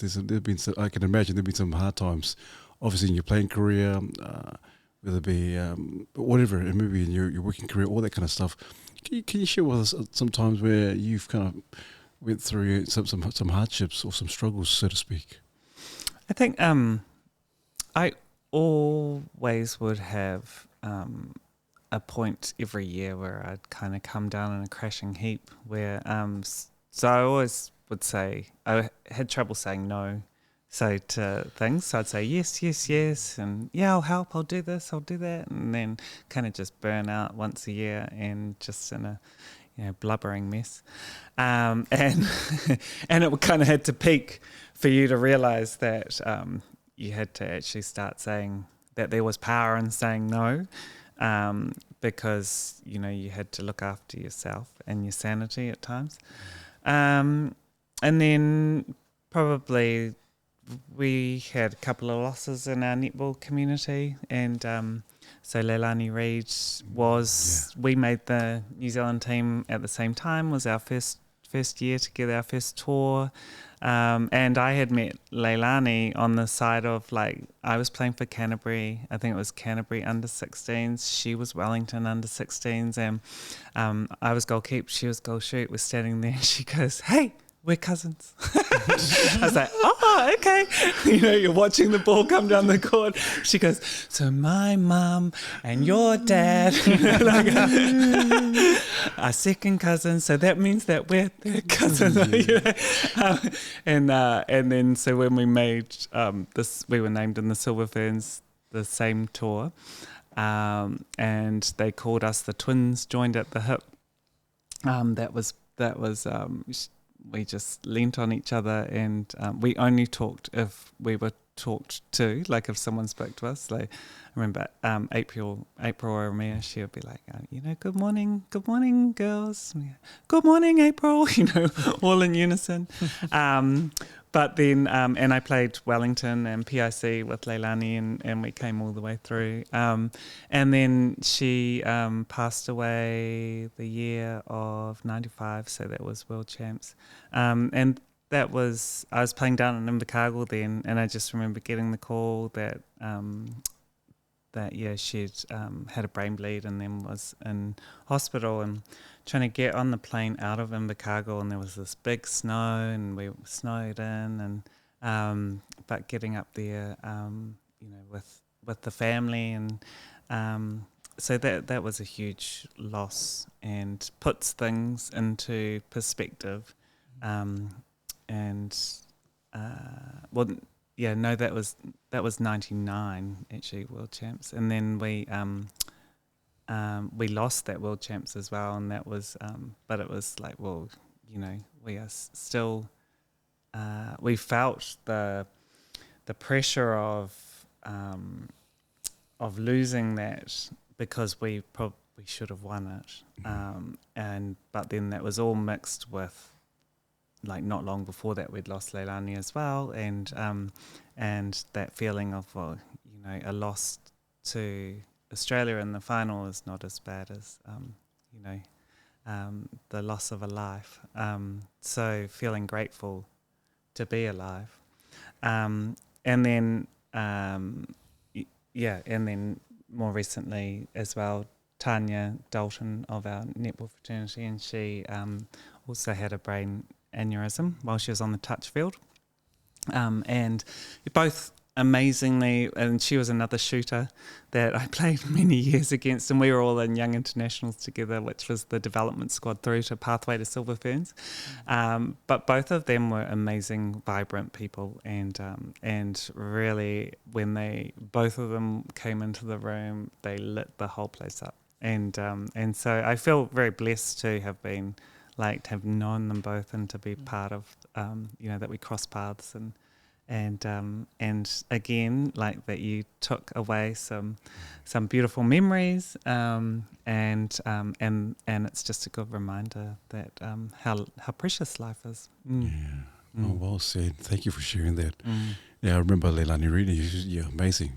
I can imagine there've been some hard times, obviously in your playing career, whether it be whatever, and maybe in your working career, all that kind of stuff. Can you share with us some times where you've kind of went through some hardships or some struggles, so to speak? I think I always would have a point every year where I'd kind of come down in a crashing heap where so I always would say, I had trouble saying no to things. So I'd say yes, and I'll help, I'll do this, I'll do that, and then kind of just burn out once a year and just in a blubbering mess. And and it kind of had to peak for you to realise that you had to actually start saying that there was power in saying no. because you had to look after yourself and your sanity at times. And then probably we had a couple of losses in our netball community, and so Leilani Reid we made the New Zealand team at the same time, was our first year together, our first tour. And I had met Leilani on the side of, like, I was playing for Canterbury. I think it was Canterbury under 16s. She was Wellington under 16s. And I was goal keep. She was goal shoot. We're standing there. She goes, "Hey, we're cousins." I was like, "Oh, okay." You're watching the ball come down the court. She goes, "So my mum and your dad are second cousins, so that means that we're their cousins." And then so when we made this, we were named in the Silver Ferns the same tour, and they called us the twins joined at the hip. That was. We just leant on each other, and we only talked if we were talked to, like if someone spoke to us. Like, I remember April or Mia, she would be like, "Good morning, girls. Good morning, April," all in unison. But then, and I played Wellington and PIC with Leilani, and we came all the way through. And then she passed away the year of 95, so that was World Champs. And that was, I was playing down in Invercargill then, and I just remember getting the call that she'd had a brain bleed and then was in hospital, and trying to get on the plane out of Invercargill, and there was this big snow, and we were snowed in, and but getting up there, with the family, and so that was a huge loss and puts things into perspective, that was 99 actually, World Champs, and then we lost that World Champs as well, and that was but it was like, well, we are still we felt the pressure of losing that, because we probably should have won it, but then that was all mixed with, like, not long before that we'd lost Leilani as well, and that feeling of, well, a loss to Australia in the final is not as bad as the loss of a life. So feeling grateful to be alive, and then and then more recently as well, Tanya Dalton of our netball fraternity, and she also had a brain aneurysm while she was on the touch field, and both amazingly, and she was another shooter that I played many years against, and we were all in young internationals together, which was the development squad through to pathway to Silver Ferns, but both of them were amazing, vibrant people, and really, when both of them came into the room, they lit the whole place up, and so I feel very blessed to have been, like, to have known them both, and to be part of that we crossed paths, and again, like, that you took away some beautiful memories, and it's just a good reminder that how precious life is. Oh, well said. Thank you for sharing that. Yeah, I remember Leilani Reid. Amazing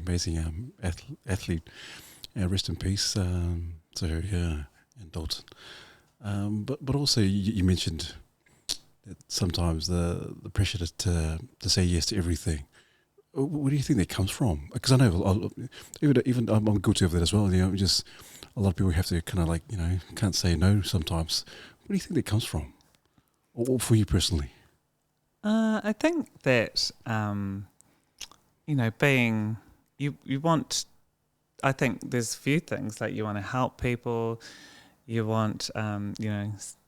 athlete. Rest in peace. So yeah, and Dalton. But also you mentioned that sometimes the pressure to say yes to everything. Where do you think that comes from? Because I know even I'm guilty of that as well. Just a lot of people have to kind of, like, can't say no sometimes. Where do you think that comes from, or for you personally? I think that being you want. I think there's a few things, like, you want to help people. You want,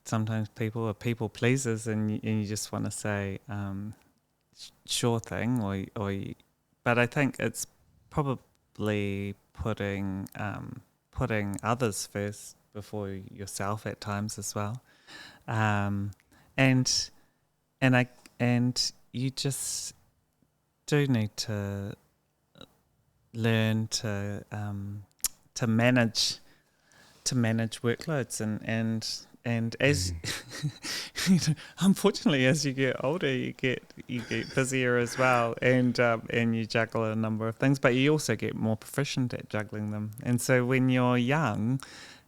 sometimes people are people pleasers, and you just want to say, sure thing, but I think it's probably putting others first before yourself at times as well, and you just do need to learn to manage to manage workloads and as you know, unfortunately as you get older you get busier as well, and you juggle a number of things, but you also get more proficient at juggling them. And so when you're young,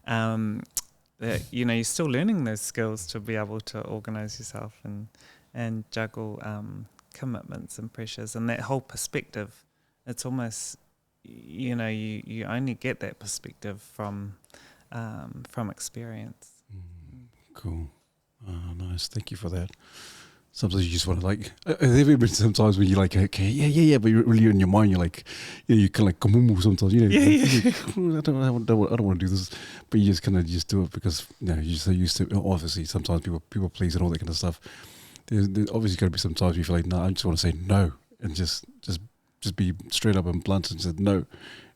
you know, you're still learning those skills to be able to organize yourself and juggle commitments and pressures and that whole perspective. It's almost, you know, you only get that perspective from experience. Cool. Nice. Thank you for that. Sometimes you just want to like. Have there been sometimes when you're like, okay, yeah, but you're really in your mind, you're like, you kind of like kamumu sometimes, you know. I don't want to do this, but you just kind of just do it because you know you're so used to. Obviously, sometimes people please and all that kind of stuff. There's obviously got to be some times you feel like, no, I just want to say no and just be straight up and blunt and say no.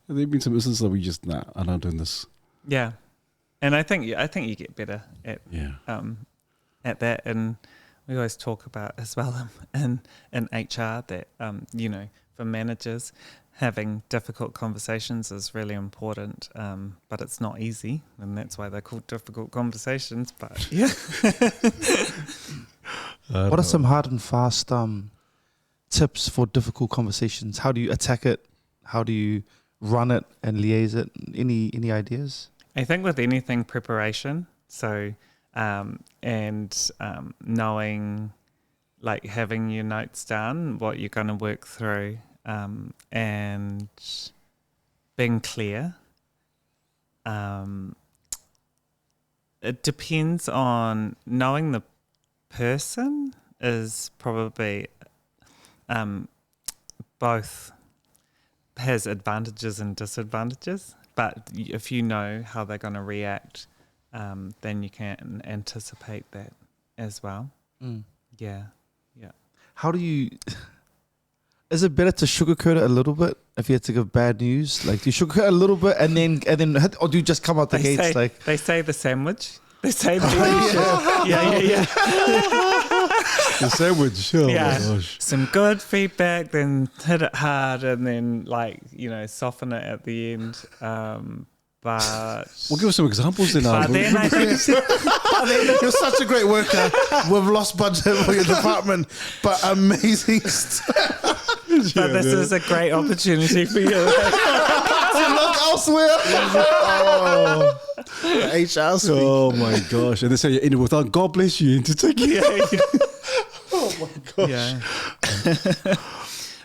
And there've been some instances where we just, nah, I'm not doing this. Yeah, and I think you get better at that, and we always talk about as well in HR that you know, for managers, having difficult conversations is really important, but it's not easy, and that's why they're called difficult conversations. But yeah, what are some hard and fast tips for difficult conversations? How do you attack it? How do you run it and liaise it? Any ideas? I think with anything, preparation. So, knowing, like having your notes down, what you're going to work through, and being clear. It depends on knowing the person is probably both has advantages and disadvantages. But if you know how they're going to react, then you can anticipate that as well. Yeah. How do you... Is it better to sugarcoat it a little bit if you had to give bad news? Like, do you sugarcoat it a little bit and then or do you just come out the gates like... They say the sandwich. They say the yeah. The sandwich. Oh yeah. my gosh. Some good feedback, then hit it hard, and then soften it at the end. But well, give us some examples then. But then I think you're such a great worker. We've lost budget for your department, but amazing stuff. But this is a great opportunity for you to look elsewhere. HR speak. Oh my gosh. And they say you're in it without God bless you to take it. Oh my gosh. Yeah.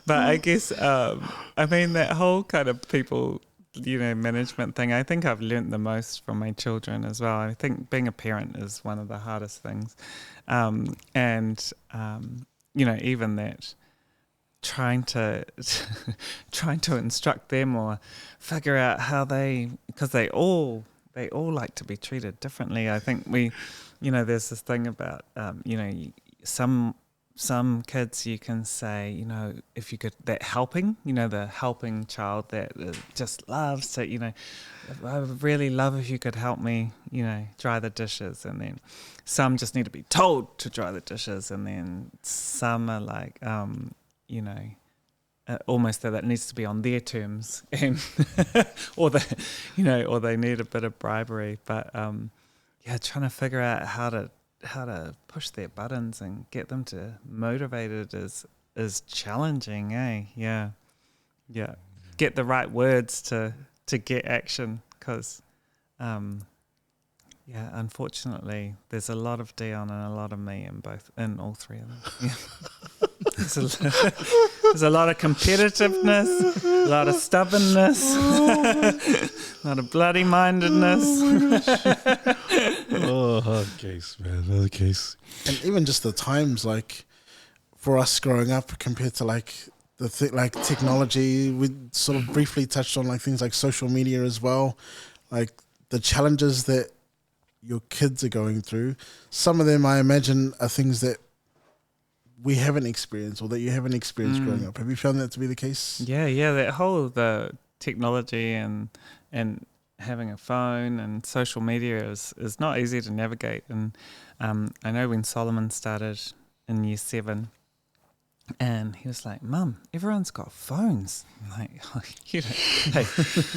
But I guess, that whole kind of people, management thing, I think I've learnt the most from my children as well. I think being a parent is one of the hardest things. Even that, trying to instruct them or figure out how because they all like to be treated differently. I think there's this thing about some kids you can say, if you could, that helping, the helping child that just loves to, I would really love if you could help me, dry the dishes. And then some just need to be told to dry the dishes. And then some are like, almost that needs to be on their terms, and or they need a bit of bribery. But trying to figure out how to push their buttons and get them to motivated is challenging, eh? Yeah. Get the right words to get action, because unfortunately there's a lot of Dion and a lot of me in all three of them. Yeah. There's a lot of competitiveness, a lot of stubbornness, a lot of bloody mindedness. Hard case, man. Hard case. And even just the times, like for us growing up compared to like like technology, we sort of briefly touched on like things like social media as well, like the challenges that your kids are going through. Some of them, I imagine, are things that we haven't experienced or that you haven't experienced growing up. Have you found that to be the case? Yeah, that whole the technology and having a phone and social media is not easy to navigate. And I know when Solomon started in year 7, And he was like, "Mum, everyone's got phones." I'm like, oh,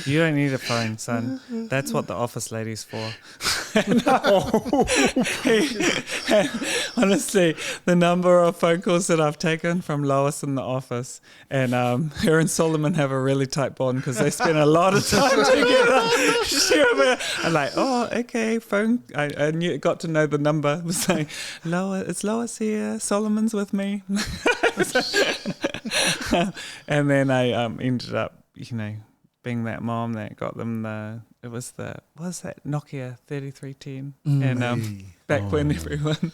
you don't need a phone, son. That's what the office lady's for. And honestly, the number of phone calls that I've taken from Lois in the office, and her and Solomon have a really tight bond because they spend a lot of time together. I'm like, oh, okay, phone. I got to know the number. It was like, Lois, it's Lois here. Solomon's with me. And then I ended up, being that mom that got them what was that Nokia 3310, and back when everyone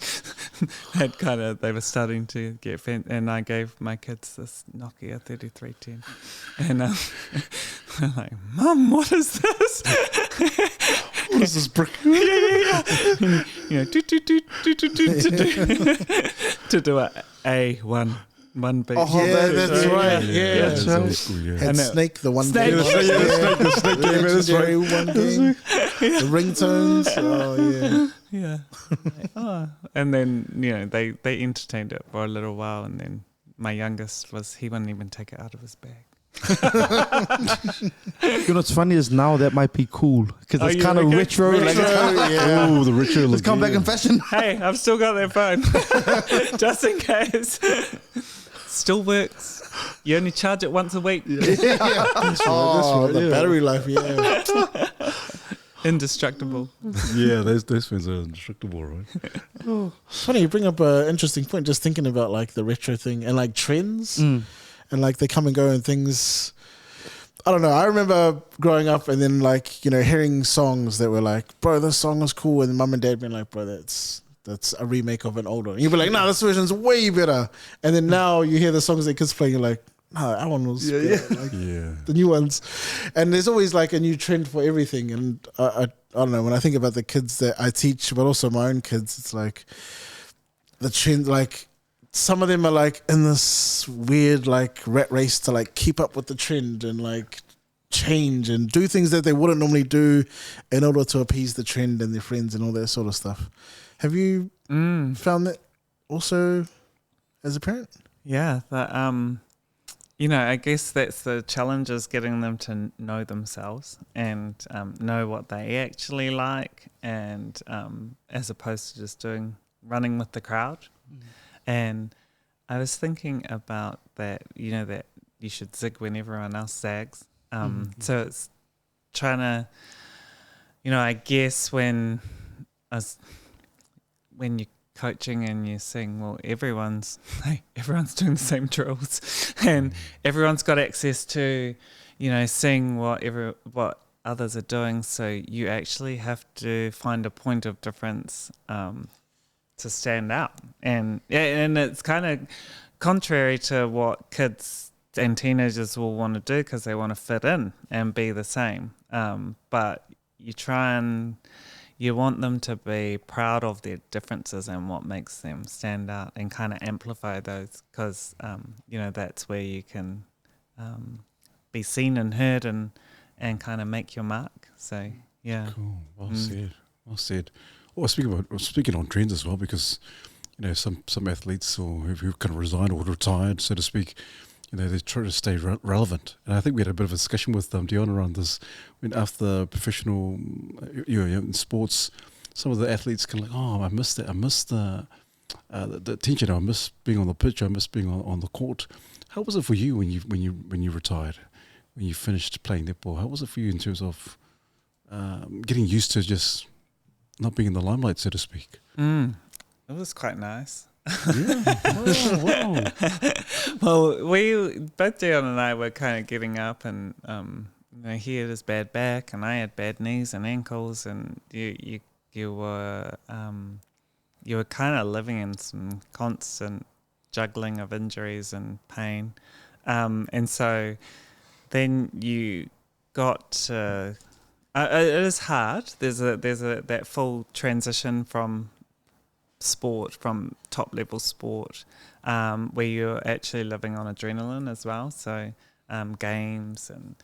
had they were starting to get and I gave my kids this Nokia 3310, and they're like, "Mum, what is this?" What is this brick? Yeah. To do a A1. One beat. Oh, that's right. Yeah, that's old school, yeah. Had Snake, the one Snake. game. The Snake game, that's right. One game. The ringtones. Oh, yeah. Yeah. And then, they entertained it for a little while, and then my youngest he wouldn't even take it out of his bag. What's funny is now that might be cool because it's kind of retro. Oh, the retro. Let's come back in fashion. Hey, I've still got that phone. Just in case. Still works. You only charge it once a week. That's right. The battery life, Indestructible. Yeah, those phones are indestructible, right? It's funny, you bring up an interesting point, just thinking about the retro thing and trends. And they come and go and things. I don't know. I remember growing up and then hearing songs that were like, "Bro, this song was cool," and mum and dad being like, "Bro, that's a remake of an old one." And you'd be like, "No, this version's way better." And then now you hear the songs that kids playing, you're like, "No, that one was better." The new ones. And there's always a new trend for everything. And I don't know, when I think about the kids that I teach, but also my own kids, it's the trend, some of them are in this weird rat race to keep up with the trend and change and do things that they wouldn't normally do in order to appease the trend and their friends and all that sort of stuff. Have you found that also as a parent? Yeah, I guess that's the challenge, is getting them to know themselves and know what they actually like, and as opposed to just running with the crowd. And I was thinking about that, that you should zig when everyone else zags. So it's trying to, I guess when you're coaching and you're saying, well, everyone's doing the same drills, and everyone's got access to, seeing what others are doing. So you actually have to find a point of difference to stand out, and it's kind of contrary to what kids and teenagers will want to do, because they want to fit in and be the same, but you want them to be proud of their differences and what makes them stand out, and kind of amplify those, because that's where you can be seen and heard and kind of make your mark. So yeah. Cool. Well said. Well, speaking on trends as well, because some athletes who kind of resigned or retired, so to speak, they try to stay relevant. And I think we had a bit of a discussion with Dion around this. When after professional, in sports, some of the athletes kind of I miss that. I miss the tension. I miss being on the pitch. I miss being on the court. How was it for you when you retired, when you finished playing netball? How was it for you in terms of getting used to just not being in the limelight, so to speak? It was quite nice. Yeah. Wow. Well, both Dion and I were kind of getting up, and he had his bad back, and I had bad knees and ankles, and you were kind of living in some constant juggling of injuries and pain, and so then you got it is hard. There's that full transition from sport, from top level sport, where you're actually living on adrenaline as well. So games and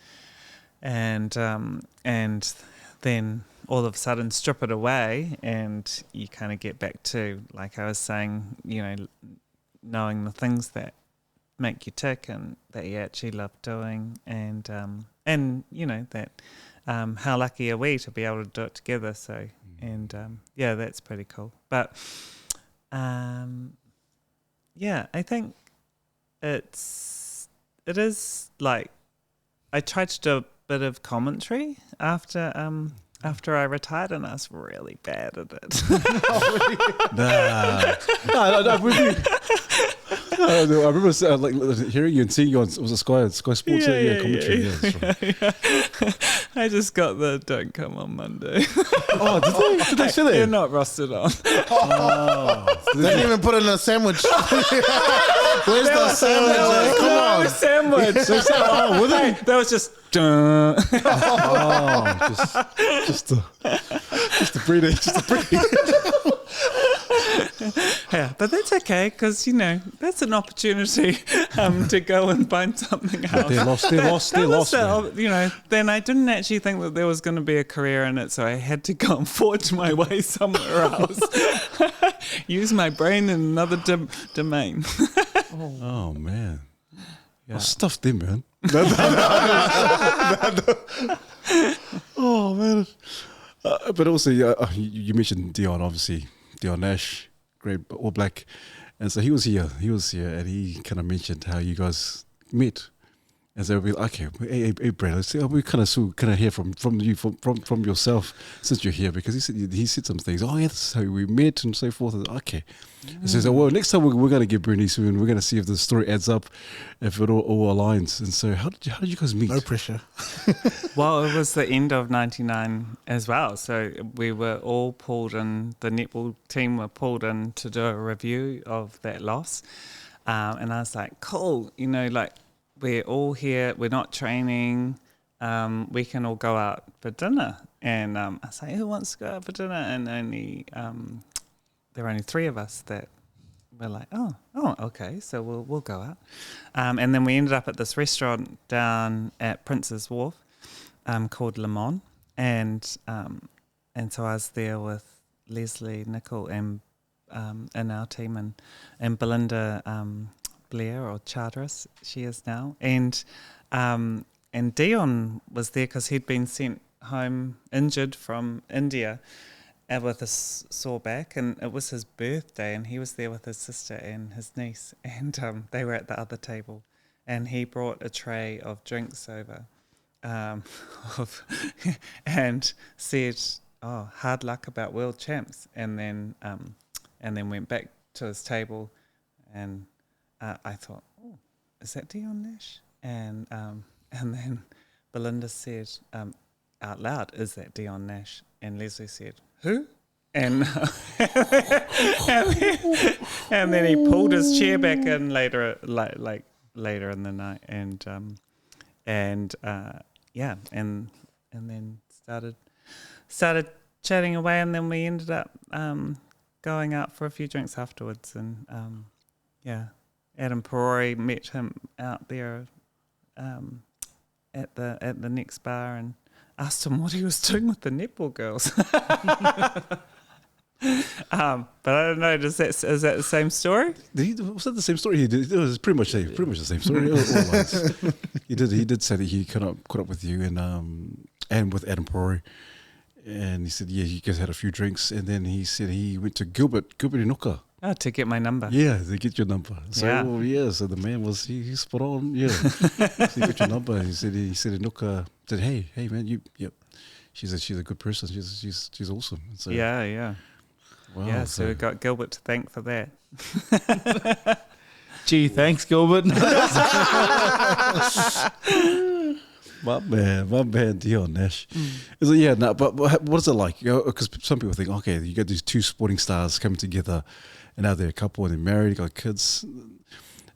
then all of a sudden strip it away, and you kind of get back to, like I was saying, knowing the things that make you tick and that you actually love doing, and you know that how lucky are we to be able to do it together. So and yeah, that's pretty cool. But yeah, I think it is like I tried to do a bit of commentary after I retired, and I was really bad at it. No, really. I remember like hearing you and seeing you on was it Sky Sports commentary. Yeah, that's right. Yeah. I just got the don't come on Monday. Oh, did they say that? You're not rostered on. Oh, they didn't even put in a sandwich. Where's the sandwich? Come on. No sandwich. Oh, were they? That was just. Dun. Just the breeding. Yeah, but that's okay because you know that's an opportunity to go and find something else. They lost. Man. You know, then I didn't actually think that there was going to be a career in it, so I had to go and forge my way somewhere else. Use my brain in another domain. Oh man, I stuffed them, man. Oh man, but also you mentioned Dion, obviously Dion Nash, great All Black, and so he was here, and he kind of mentioned how you guys met. And so we'll be like, okay, hey Brad, let's see, we kind of hear from you from yourself since you're here, because he said some things. Oh yeah, that's how we met and so forth. And okay, and so well, next time we're going to get Bernice and we're going to see if the story adds up, if it all aligns. And so how did you guys meet? No pressure. Well, it was the end of '99 as well, so we were all pulled in. The netball team were pulled in to do a review of that loss, and I was like, cool, you know, like. We're all here, we're not training, we can all go out for dinner. And I was like, who wants to go out for dinner? And there were only three of us that were like, oh, okay, so we'll go out. And then we ended up at this restaurant down at Prince's Wharf called Le Mans. And so I was there with Leslie Nicol and in our team and Belinda Blair, or Charteris, she is now, and Dion was there because he'd been sent home injured from India with a sore back, and it was his birthday, and he was there with his sister and his niece, and they were at the other table, and he brought a tray of drinks over, and said, "Oh, hard luck about world champs," and then went back to his table, and. I thought, oh, is that Dion Nash? And then Belinda said out loud, is that Dion Nash? And Leslie said, who? And then he pulled his chair back in later in the night, and then started chatting away, and then we ended up going out for a few drinks afterwards, and Adam Perori met him out there at the next bar and asked him what he was doing with the netball girls. But I don't know. Is that the same story? Was that the same story? He did. It was pretty much the same story. He did say that he caught up with you and with Adam Perori, and he said you guys had a few drinks, and then he said he went to Gilbert Inoka. Oh, to get my number. Yeah, to get your number. So so the man was he's spot on. Yeah, so he got your number. He said Inoka said, hey man, she's a good person. She's awesome. So, yeah. Wow, yeah, so we got Gilbert to thank for that. Gee, thanks, Gilbert. My man, Dion Nash. Is it, but what is it like? Because some people think, okay, you got these two sporting stars coming together, and now they're a couple and they're married, got kids.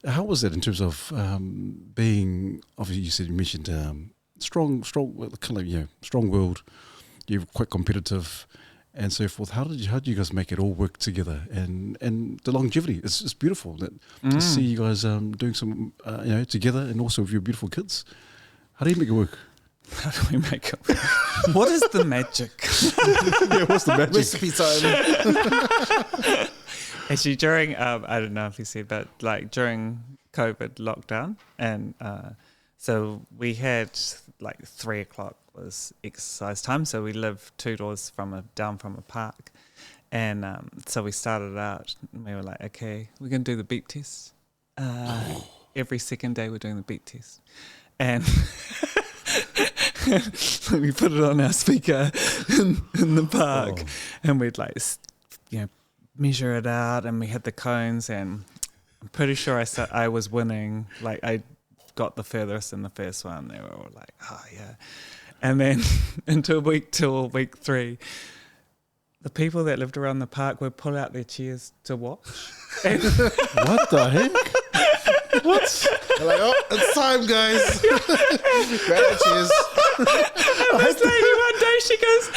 How was it in terms of being? Obviously, you mentioned strong, strong-willed. You're quite competitive, and so forth. How did you guys make it all work together? And the longevity, it's beautiful to see you guys doing some together, and also with your beautiful kids. How do you make it work? How do we make it work? What is the magic? What's the magic? Recipe time. Actually, during I don't know if you said, but like during COVID lockdown, and so we had like 3 o'clock was exercise time. So we live 2 doors down from a park, and so we started out. And we were like, okay, we're gonna do the beep test. Every second day we're doing the beep test, and we put it on our speaker in the park, and we'd like, measure it out, and we had the cones, and I'm pretty sure I was winning. Like I got the furthest in the first one. They were all like, oh yeah. And then till week 3, the people that lived around the park would pull out their chairs to watch. And What the heck? What? They're like, oh, it's time, guys. Grab the chairs. And this lady one day, she goes,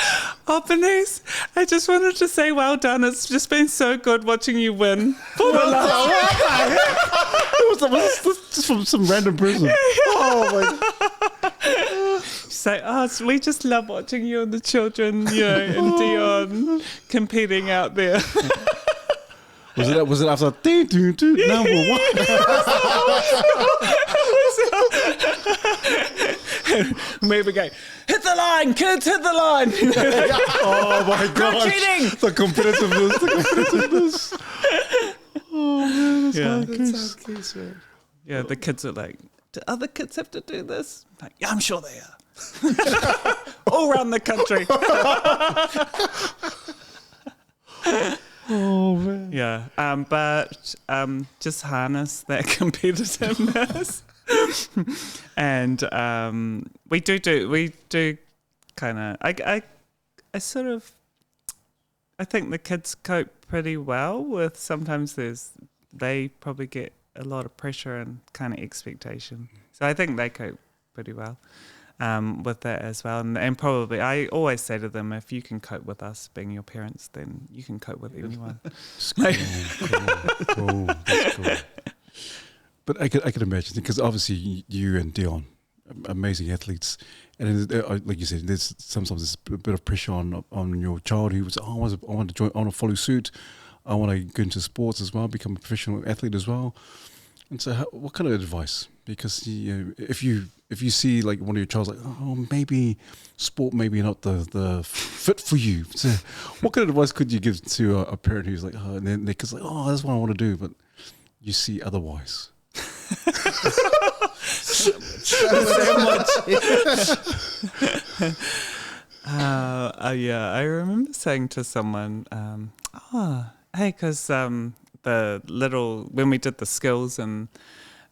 oh, Bernice, I just wanted to say well done. It's just been so good watching you win. For the last Was this just from some random person? Oh my! She's like, oh, so we just love watching you and the children, and Dion competing out there. Was it after number one? Maybe go, hit the line, kids, hit the line. Oh my god! cheating. The competitiveness. Oh man, that's Case, man. Yeah, the kids are like, do other kids have to do this? Like, yeah, I'm sure they are. All around the country. Oh man. Yeah, but just harness that competitiveness. And we do kind of, I sort of, I think the kids cope pretty well with, sometimes they probably get a lot of pressure and kind of expectation. So I think they cope pretty well with that as well. And probably, I always say to them, if you can cope with us being your parents, then you can cope with anyone. Cool. That's cool. But I could imagine, because obviously you and Dion, amazing athletes, and like you said, there's sometimes a bit of pressure on your child who was, I want to join, I want to follow suit, I want to go into sports as well, become a professional athlete as well. And so, what kind of advice? Because if you see like one of your child's like, oh, maybe sport maybe not the fit for you. So, what kind of advice could you give to a parent who's like, oh, and then their kid's like, oh, that's what I want to do, but you see otherwise? Yeah, I remember saying to someone, hey, because when we did the skills and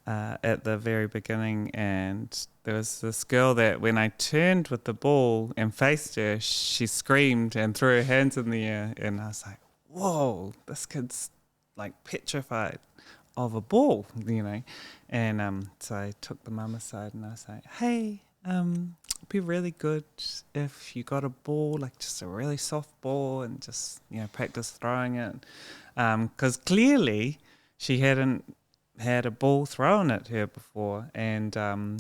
at the very beginning, and there was this girl that when I turned with the ball and faced her, she screamed and threw her hands in the air, and I was like, whoa, this kid's like petrified of a ball, and so I took the mum aside and I was like, hey, it'd be really good if you got a ball, like just a really soft ball, and just practice throwing it, because clearly she hadn't had a ball thrown at her before, and I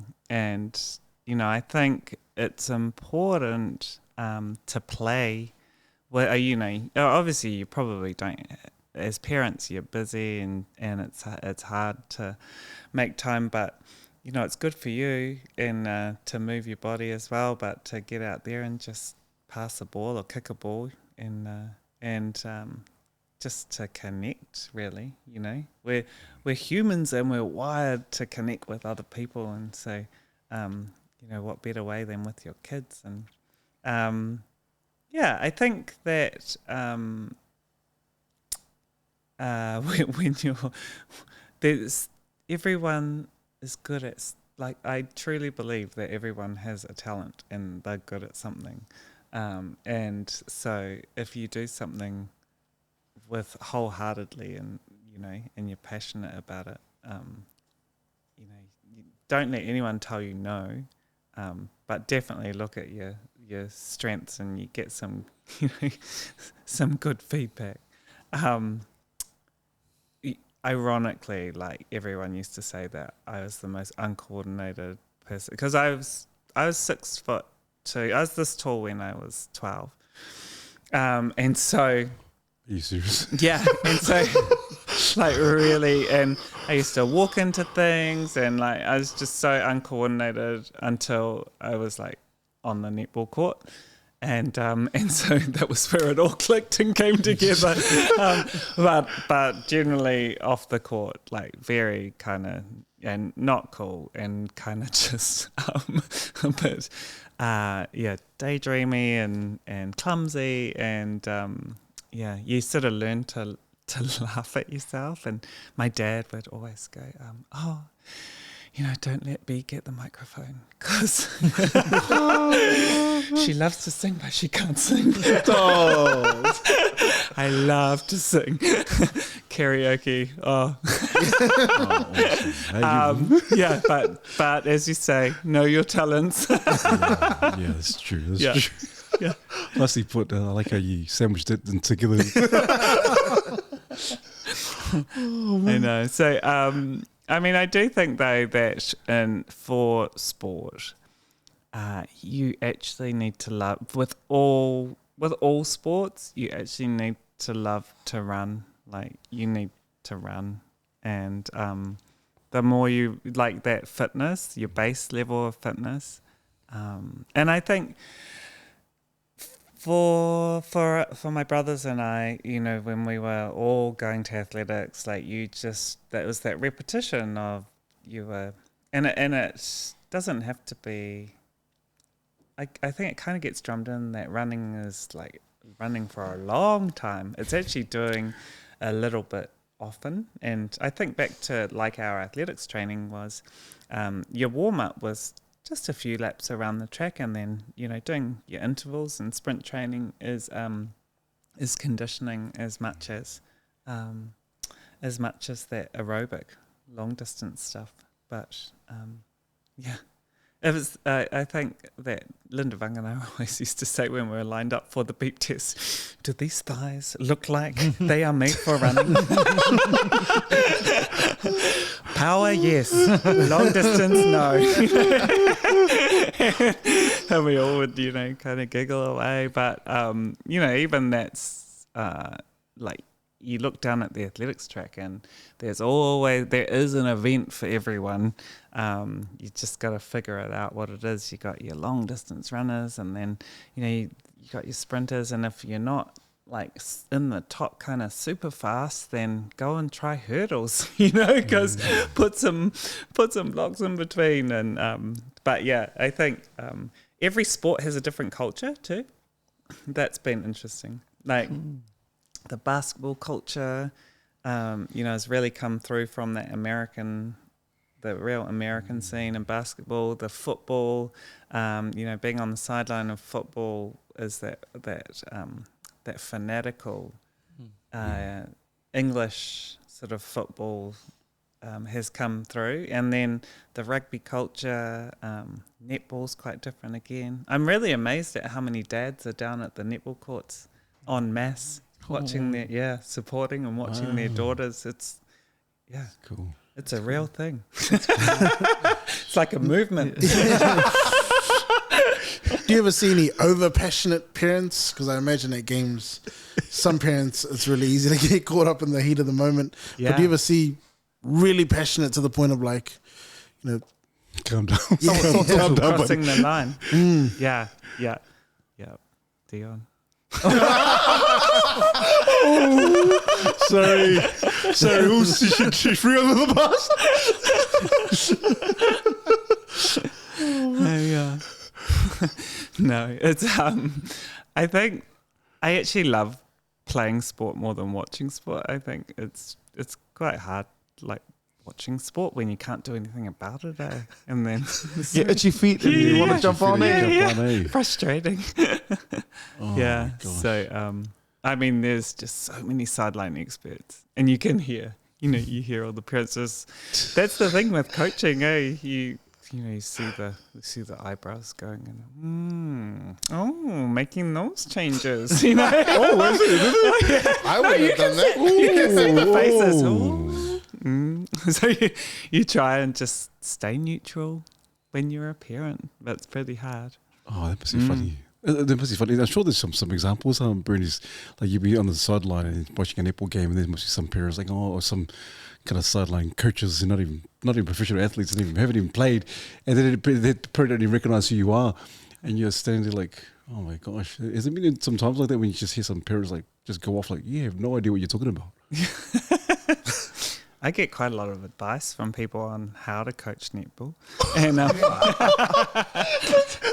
think it's important to play. Well, obviously you probably don't. As parents, you're busy and it's hard to make time, but it's good for you and to move your body as well, but to get out there and just pass a ball or kick a ball and just to connect, really. We're humans and we're wired to connect with other people, and so what better way than with your kids? And I think that when everyone is good at, like, I truly believe that everyone has a talent and they're good at something, and so if you do something with wholeheartedly and you're passionate about it, you don't let anyone tell you no, but definitely look at your strengths and you get some some good feedback. Ironically, like, everyone used to say that I was the most uncoordinated person because I was 6'2". I was this tall when I was 12, and so. Are you serious? Yeah, and so like really. And I used to walk into things, and like I was just so uncoordinated until I was like on the netball court. And so that was where it all clicked and came together. But generally off the court, like very kind of and not cool and kind of just a bit daydreamy and clumsy, and you sort of learn to laugh at yourself. And my dad would always go, don't let B get the microphone, because she loves to sing, but she can't sing. I love to sing. Karaoke. But as you say, know your talents. That's true. That's true. Yeah. Plus, he put, I like how you sandwiched it in together. I know. So, I do think though that for sport, you actually need to love with all sports. You actually need to love to run. Like you need to run, and the more you like that fitness, your base level of fitness, and I think. For my brothers and I, when we were all going to athletics, like that was that repetition of you were, and it doesn't have to be. I think it kind of gets drummed in that running is like running for a long time. It's actually doing a little bit often, and I think back to like our athletics training was, your warm up was just a few laps around the track, and then doing your intervals, and sprint training is conditioning as much as that aerobic long distance stuff. But it was. I think that Linda Vangana always used to say when we were lined up for the beep test, "Do these thighs look like they are made for running?" Power, yes. Long distance, no. And we all would, kind of giggle away. But, even that's like you look down at the athletics track, and there is an event for everyone. You just got to figure it out what it is. You got your long distance runners, and then, you got your sprinters. And if you're not like in the top kind of super fast, then go and try hurdles, because put some blocks in between. And but I think every sport has a different culture too. That's been interesting. Like the basketball culture, has really come through from that the real American scene in basketball. The football, being on the sideline of football is that fanatical English sort of football has come through. And then the rugby culture, netball's quite different again. I'm really amazed at how many dads are down at the netball courts en masse, watching supporting and watching their daughters. It's cool. It's a real thing. It's like a movement. Do you ever see any over-passionate parents? Because I imagine at games, some parents, it's really easy to get caught up in the heat of the moment. Yeah. But do you ever see really passionate to the point of like, calm down. Calm down, crossing the line. Yeah. Dion. Sorry, she threw under the bus. No, it's I think I actually love playing sport more than watching sport. I think it's quite hard, like watching sport when you can't do anything about it, and then itchy feet and you want to jump on it. Frustrating. Oh my gosh. So there's just so many sideline experts, and you can hear, you hear all the parents. That's the thing with coaching, you see the eyebrows going, and making those changes. was it? I wouldn't have done that. You can see the faces. So you try and just stay neutral when you're a parent. That's pretty hard. Oh, that must be funny. That must be funny. I'm sure there's some examples. Bernie's like you'd be on the sideline and watching a netball game, and there must be some parents like, oh, or some kind of sideline coaches who not even professional athletes, and haven't even played, and then they probably don't even recognize who you are, and you're standing there like, oh my gosh. Has it been sometimes like that when you just hear some parents like just go off like, yeah, I have no idea what you're talking about? I get quite a lot of advice from people on how to coach netball, and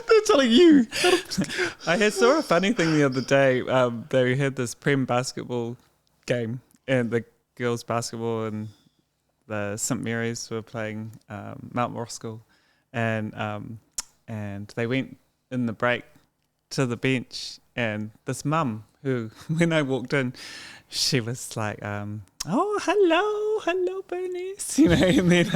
They're telling you. I saw a funny thing the other day. They had this Prem basketball game, and the girls basketball and the St Mary's were playing Mount Roskill, and they went in the break to the bench, and this mum who, when I walked in, she was like, oh, hello, Bernice, and then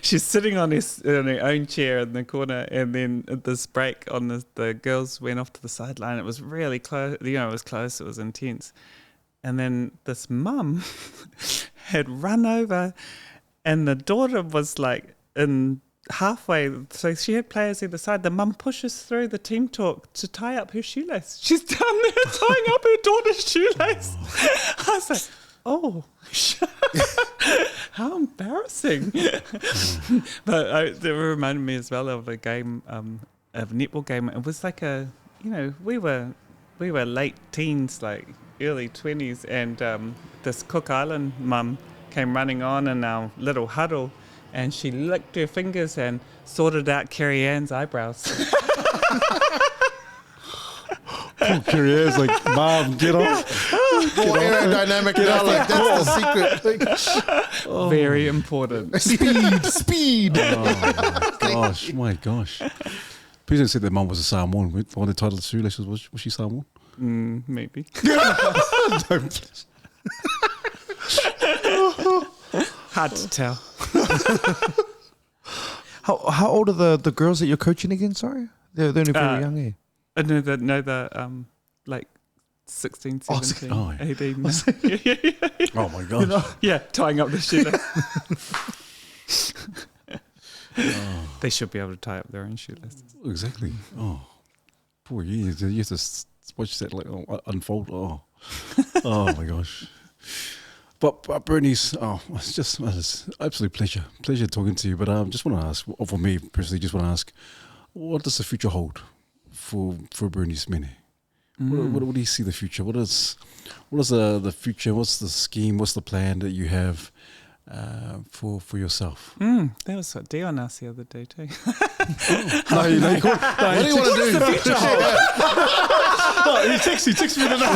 she's sitting on her own chair in the corner, and then at this break on the girls went off to the sideline. It was really close, it was close, it was intense. And then this mum had run over, and the daughter was like in halfway, so she had players either side. The mum pushes through the team talk to tie up her shoelace. She's down there tying up her daughter's shoelace. I was like, oh, how embarrassing. But it reminded me as well of a game, of a netball game. It was like we were late teens, like early 20s, and this Cook Island mum came running on in our little huddle, and she licked her fingers and sorted out Carrie Ann's eyebrows. Poor Carrie Ann's like, Mom, get off. More aerodynamic garlic. That's the secret. Very important. Speed. Oh my gosh. Please don't say that Mum was a Samoan. One of the title shoelaces was she Samoan? Maybe. Don't. Hard to tell. How old are the girls that you're coaching again? Sorry, they're only very young. Eh? No, like 16, 17, oh, yeah. 18. Yeah. Oh my gosh. Yeah, tying up the shoelace. They should be able to tie up their own shoelaces. Exactly. Oh, poor you. You have to watch that like unfold. Oh my gosh. But Bernice, it's an absolute pleasure talking to you. But I just want to ask, or for me personally, just want to ask, what does the future hold for Bernice Mene? What do you see the future? What is the future? What's the scheme? What's the plan that you have for yourself? That was what Dion asked the other day too. What do you want to do? The future hold? He texts me tonight.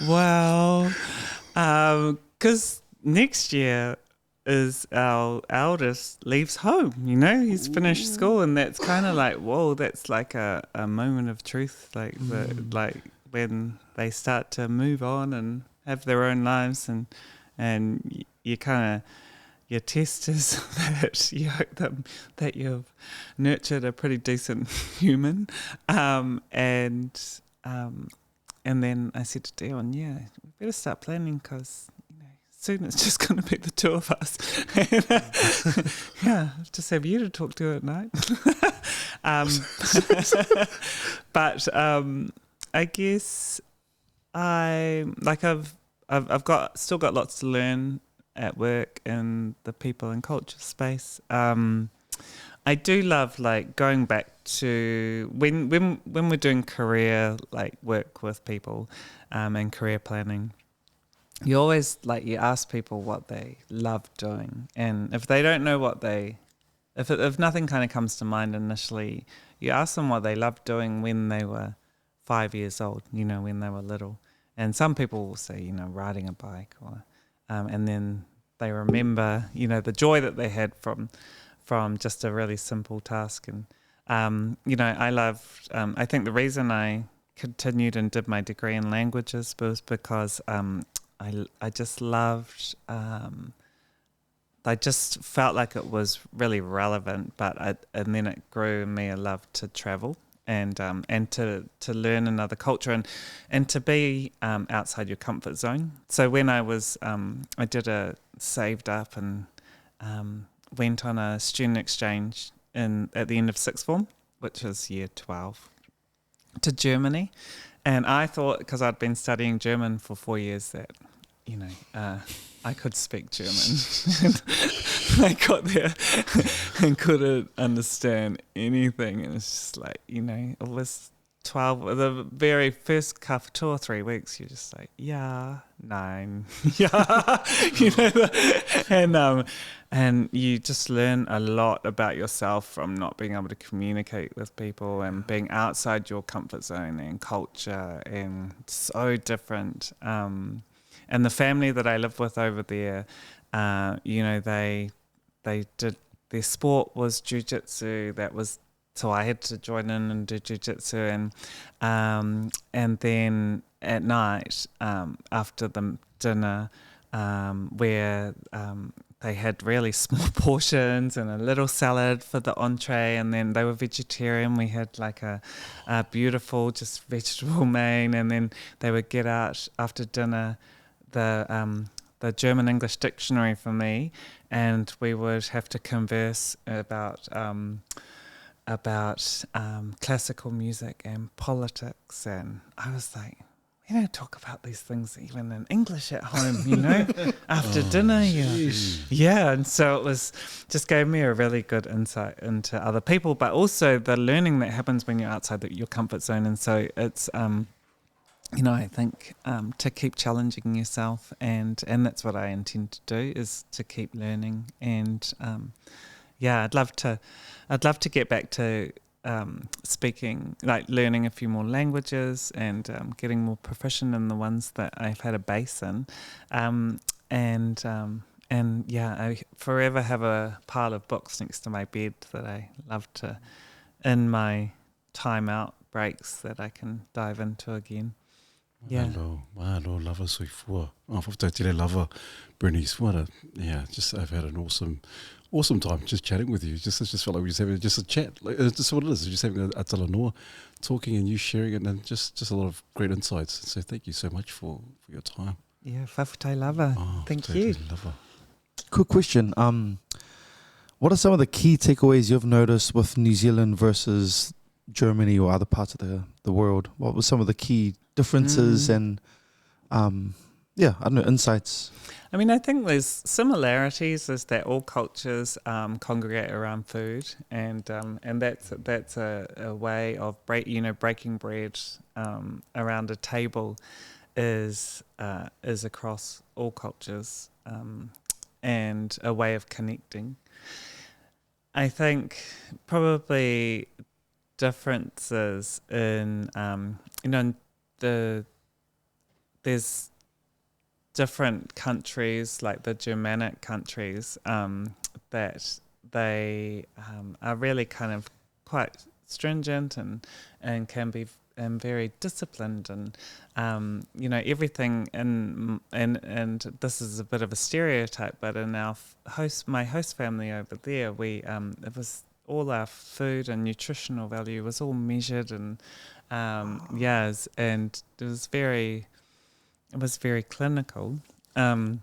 Well, because next year is our eldest leaves home, he's finished school, and that's kind of like, whoa, that's like a moment of truth, like like when they start to move on and have their own lives, and you kind of, your test is that you hope that you've nurtured a pretty decent human, and then I said to Dion, we better start planning, because soon it's just going to be the two of us. And, just have you to talk to at night. But I guess I've still got lots to learn at work in the people and culture space. I do love going back to when we're doing career work with people and career planning. You always you ask people what they love doing, and if they don't know if nothing kind of comes to mind initially, you ask them what they loved doing when they were 5 years old, when they were little. And some people will say, riding a bike, or and then they remember, the joy that they had from just a really simple task. And I loved. I think the reason I continued and did my degree in languages was because I just loved. I just felt like it was really relevant, and then it grew in me a love to travel and to learn another culture and to be outside your comfort zone. So when I was I saved up and went on a student exchange at the end of sixth form, which is year 12, to Germany. And I thought, because I'd been studying German for 4 years, that, I could speak German. I got there and couldn't understand anything. And it's just like, it was 12, the very first 2 or 3 weeks, you're just like, yeah, 9, yeah, and you just learn a lot about yourself from not being able to communicate with people and being outside your comfort zone and culture, and so different. And the family that I live with over there, they did, their sport was jiu-jitsu. So I had to join in and do jiu-jitsu, and then at night, after the dinner, where they had really small portions and a little salad for the entree, and then they were vegetarian. We had like a beautiful just vegetable main, and then they would get out after dinner the German English dictionary for me, and we would have to converse about classical music and politics. And I was like, we don't talk about these things even in English at home, after dinner. Yeah, and so it was just gave me a really good insight into other people, but also the learning that happens when you're outside your comfort zone. And so it's I think to keep challenging yourself, and that's what I intend to do, is to keep learning. And I'd love to get back to speaking, like learning a few more languages, and getting more proficient in the ones that I've had a base in. I forever have a pile of books next to my bed that I love to, in my time out breaks, that I can dive into again. Yeah. Malo, lava soifua. Whawhaftautire lava, Bernice. I've had an awesome time just chatting with you. It just felt like we just having just a chat. Like, it's just what it is. We're just having a talanoa, talking and you sharing it, and just a lot of great insights. So thank you so much for your time. Yeah, whawhatai lava. Thank you. Lava. Quick question. What are some of the key takeaways you've noticed with New Zealand versus Germany or other parts of the world? What were some of the key differences and insights? I mean, I think there's similarities, is that all cultures congregate around food, and that's a way of breaking bread around a table is across all cultures, and a way of connecting. I think probably differences in there's different countries, like the Germanic countries, that they are really kind of quite stringent and can be very disciplined, and everything and this is a bit of a stereotype, but in my host family over there, we it was all our food and nutritional value was all measured, and and it was very clinical, and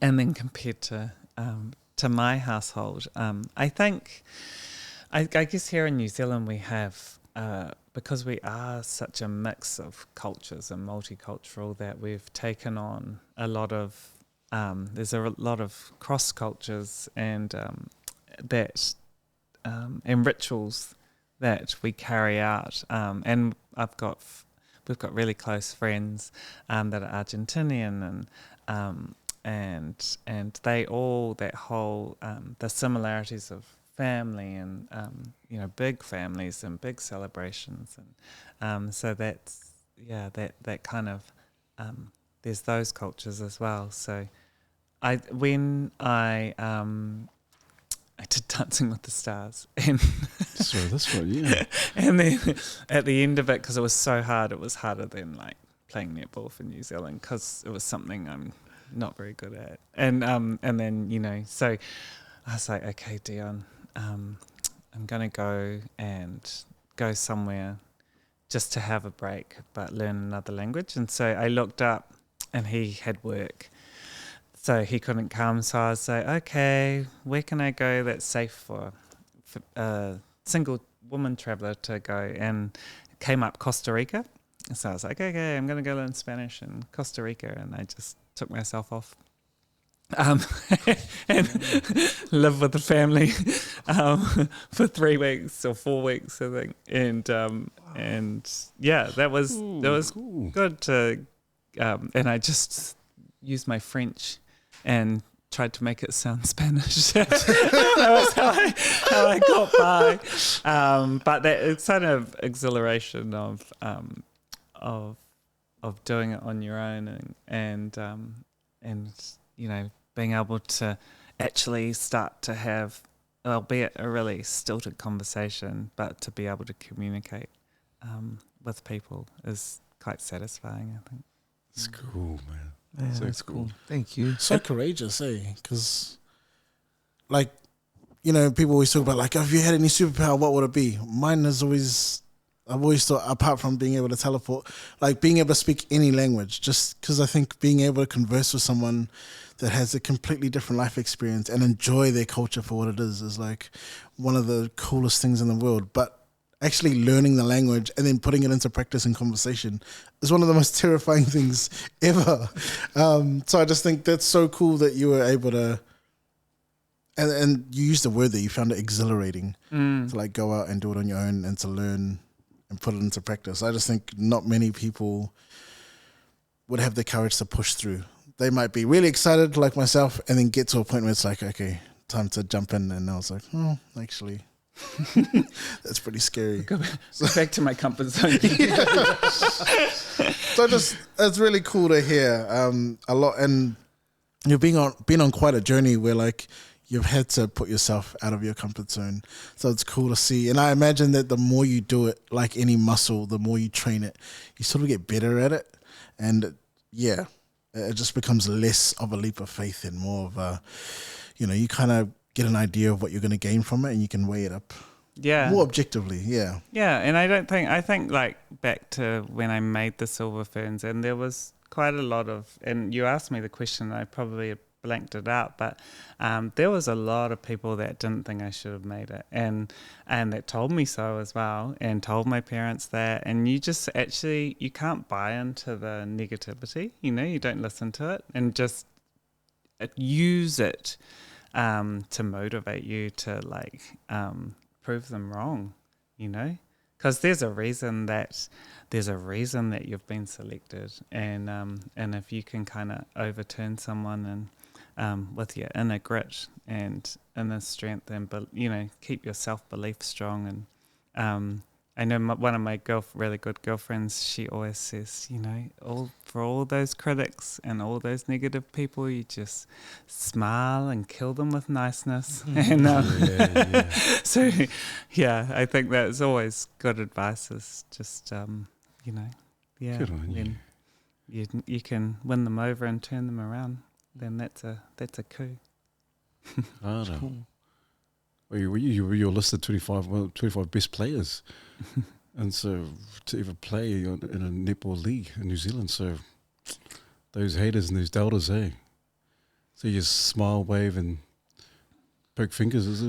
then compared to my household, I think I guess here in New Zealand we have, because we are such a mix of cultures and multicultural, that we've taken on a lot of there's a lot of cross cultures and and rituals that we carry out, and we've got really close friends that are Argentinian, and they all the similarities of family and big families and big celebrations, and so that's that kind of there's those cultures as well. So I did Dancing with the Stars, and So that's right, yeah. and then at the end of it, because it was so hard, it was harder than like playing netball for New Zealand, because it was something I'm not very good at, and then so I was like, okay, Dion, I'm gonna go somewhere just to have a break, but learn another language. And so I looked up, and he had work so he couldn't come. So I was like, okay, where can I go that's safe for a single woman traveller to go? And came up Costa Rica. So I was like, okay, I'm going to go learn Spanish in Costa Rica. And I just took myself off. And live with the family for 3 weeks or 4 weeks, I think. And yeah, that was Cool. good to, and I just used my French and tried to make it sound Spanish. That was how I got by. But that it's kind of exhilaration of doing it on your own and you know, being able to actually start to have, albeit a really stilted conversation, but to be able to communicate with people is quite satisfying, I think. It's cool, man. Yeah, So that's cool. cool. Thank you. So courageous, eh? Because, like, you know, people always talk about, like, if you had any superpower, what would it be? Mine is always, I've always thought, apart from being able to teleport, like being able to speak any language, just because I think being able to converse with someone that has a completely different life experience and enjoy their culture for what it is like one of the coolest things in the world. But actually learning the language and then putting it into practice and conversation is one of the most terrifying things ever. So I just think that's so cool that you were able to, and you used the word that you found it exhilarating to like go out and do it on your own and to learn and put it into practice. I just think not many people would have the courage to push through. They might be really excited like myself and then get to a point where it's like, okay, time to jump in. And I was like, oh, actually, that's pretty scary. Go back to my comfort zone. So it's really cool to hear a lot. And you've been on quite a journey where like you've had to put yourself out of your comfort zone. So it's cool to see. And I imagine that the more you do it, like any muscle, the more you train it, you sort of get better at it. And yeah, it just becomes less of a leap of faith and more of a, you know, you kind of get an idea of what you're going to gain from it and you can weigh it up Yeah. more objectively. Yeah. Yeah, and I think like back to when I made the Silver Ferns, and there was quite a lot of, and you asked me the question, I probably blanked it out, but there was a lot of people that didn't think I should have made it, and that told me so as well, and told my parents that, and you just actually, you can't buy into the negativity, you know, you don't listen to it, and just use it to motivate you to like prove them wrong, you know, because there's a reason that you've been selected, and if you can kind of overturn someone and with your inner grit and inner strength, and you know, keep your self-belief strong. And I know one of my really good girlfriends, she always says, you know, for all those critics and all those negative people, you just smile and kill them with niceness. And so yeah, I think that's always good advice, is just you know, yeah, Good on when you can win them over and turn them around, then that's a coup. Cool. Well, you're listed 25 best players, and so to ever play in a netball league in New Zealand, so those haters and those doubters, hey, so you just smile, wave, and poke fingers. And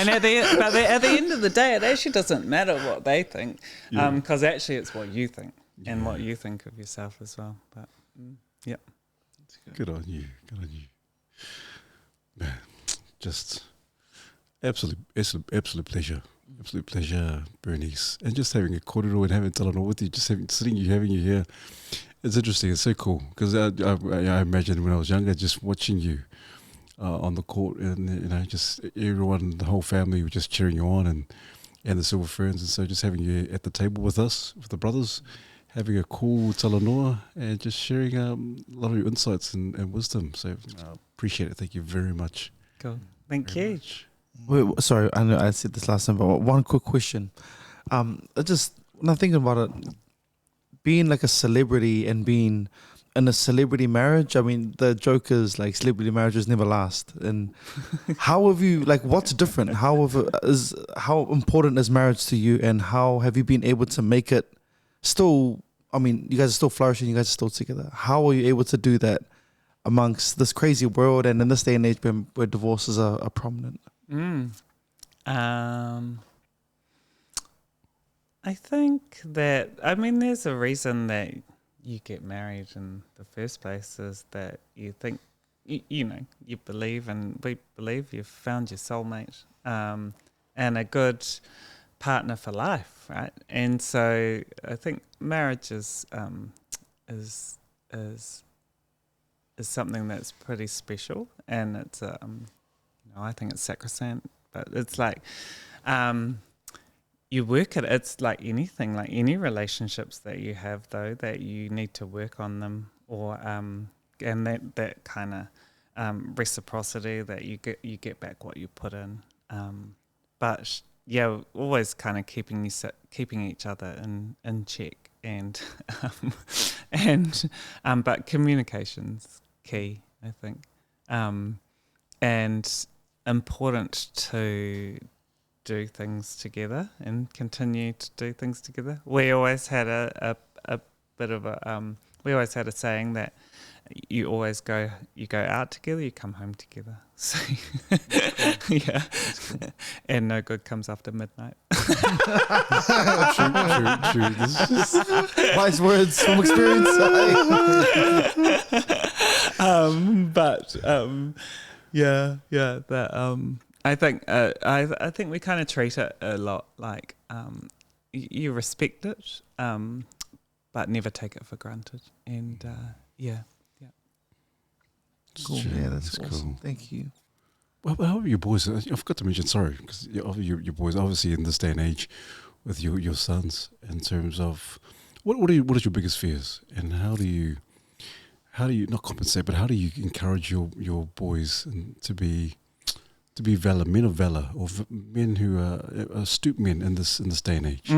at the end of the day, it actually doesn't matter what they think, because actually it's what you think and what you think of yourself as well. But yeah, Good on you. Man, just absolute pleasure. Absolute pleasure, Bernice. And just having a korero and having talanoa with you, having you here. It's interesting. It's so cool. Because I imagine when I was younger, just watching you on the court, and you know, just everyone, the whole family were just cheering you on, and the Silver Ferns. And so just having you at the table with us, with the brothers, having a cool talanoa and just sharing a lot of your insights and wisdom. So appreciate it. Thank you very much. cool. Thank you. Much. Wait, sorry, I know I said this last time, but one quick question. I just, when I'm thinking about it, being like a celebrity and being in a celebrity marriage, I mean, the joke is like celebrity marriages never last. And how have you, like, what's different? How important is marriage to you, and how have you been able to make it still I mean, you guys are still flourishing, you guys are still together. How are you able to do that amongst this crazy world and in this day and age where divorces are prominent? I think that, I mean, there's a reason that you get married in the first place, is that you think, you know, you believe, and we believe you've found your soulmate, and a good partner for life, right? And so I think marriage is something that's pretty special, and it's you know, I think it's sacrosanct, but it's like you work at it. It's like anything, like any relationships that you have, though, that you need to work on them, or and that kind of reciprocity, that you get back what you put in, but yeah, always kind of keeping each other in check, and but communication's key, I think, and important to do things together and continue to do things together. We always had a bit of a we always had a saying that you go out together, you come home together. So yeah, and no good comes after midnight. True. This is Wise words from experience. I think we kind of treat it a lot like you respect it, but never take it for granted. And Cool. Yeah, that's awesome. cool. Thank you. Well, how are your boys? I forgot to mention. Sorry, because your boys obviously in this day and age with your sons, in terms of what is your biggest fears, and how do you not compensate, but how do you encourage your boys to be men of valor, or men who are astute men in this day and age?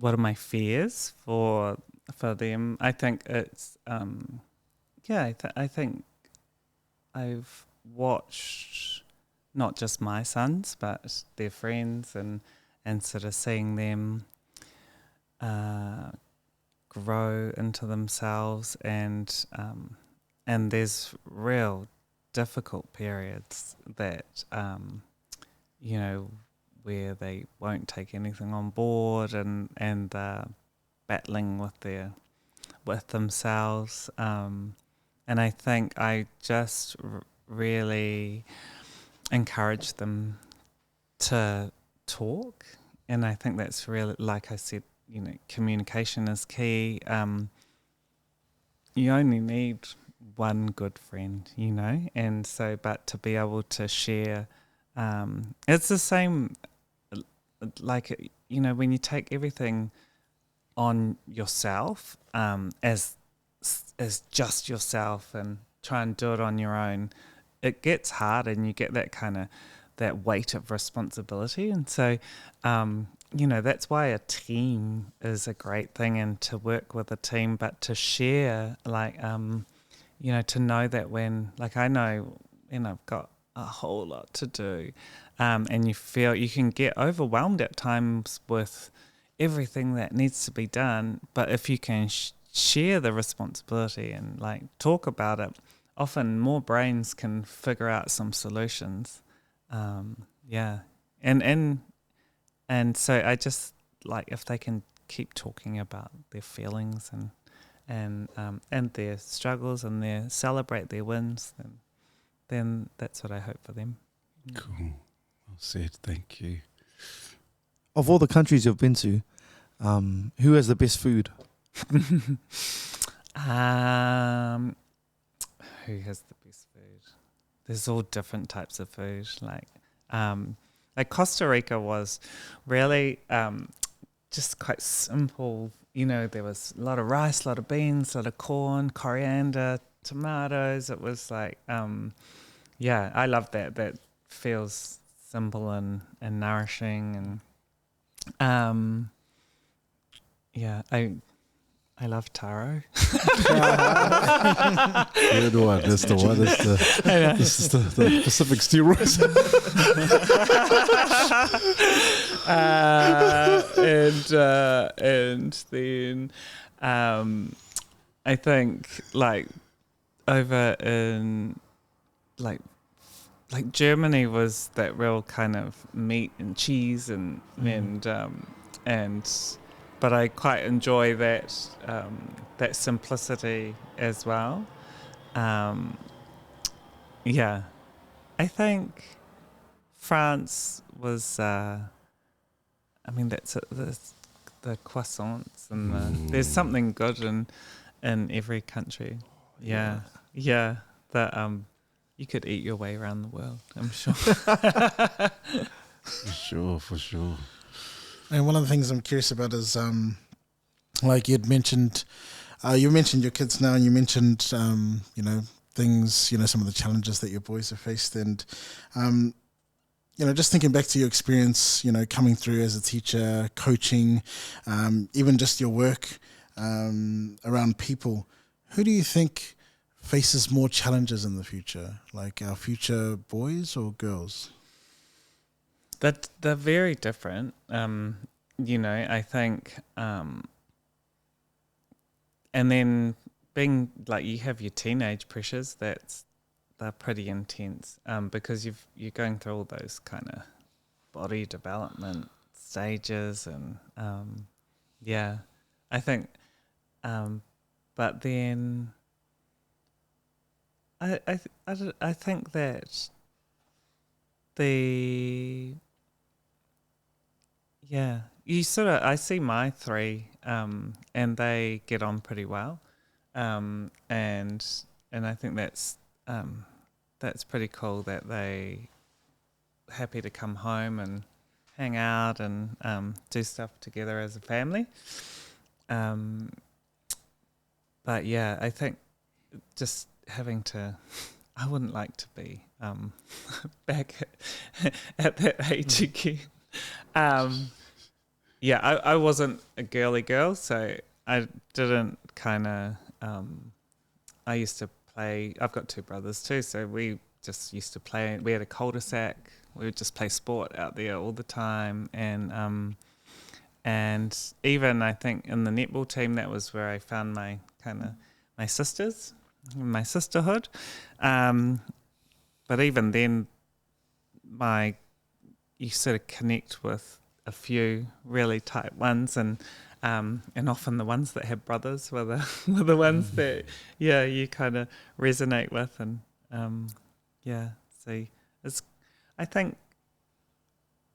What are my fears for them? I think it's I think I've watched not just my sons but their friends, and sort of seeing them grow into themselves, and there's real difficult periods that you know, where they won't take anything on board, and battling with themselves, and I think I just really encourage them to talk, and I think that's really, like I said, you know, communication is key. You only need one good friend, you know, and so, but to be able to share, it's the same, like, you know, when you take everything on yourself, as just yourself, and try and do it on your own, it gets hard, and you get that kind of that weight of responsibility. And so you know, that's why a team is a great thing, and to work with a team, but to share, like you know, to know that when, like, I know, you know, I've got a whole lot to do, and you feel you can get overwhelmed at times with everything that needs to be done, but if you can share the responsibility and, like, talk about it, often more brains can figure out some solutions. And so I just, like, if they can keep talking about their feelings and their struggles, and celebrate their wins, then that's what I hope for them. Cool. Well said. Thank you. Of all the countries you've been to, who has the best food? Who has the best food? There's all different types of food. Like Costa Rica was really just quite simple. You know, there was a lot of rice, a lot of beans, a lot of corn, coriander, tomatoes. It was like, I love that. That feels simple and nourishing. And I love taro. Good one. That's the one. This is the Pacific steroids. And then I think like over in like Germany was that real kind of meat and cheese and but I quite enjoy that that simplicity as well. Yeah, I think France was. I mean, that's the croissants and there's something good in every country. Yeah. That you could eat your way around the world, I'm sure. For sure. And one of the things I'm curious about is, like you mentioned your kids now, and you mentioned, things, some of the challenges that your boys have faced, and, just thinking back to your experience, coming through as a teacher, coaching, even just your work around people, who do you think faces more challenges in the future, like our future boys or girls? That they're very different. I think, and then being like you have your teenage pressures. They're pretty intense because you're going through all those kind of body development stages, and I think, but then I think that I see my three, and they get on pretty well, and I think that's pretty cool that they happy to come home and hang out and do stuff together as a family. But yeah, I think just having to, I wouldn't like to be back at that age again. I wasn't a girly girl, so I didn't kind of, I used to play, I've got two brothers too, so we just used to play, we had a cul-de-sac, we would just play sport out there all the time, and even I think in the netball team, that was where I found my sisters, my sisterhood, but even then, you sort of connect with a few really tight ones, and often the ones that have brothers were the ones that you kind of resonate with, and so it's, I think,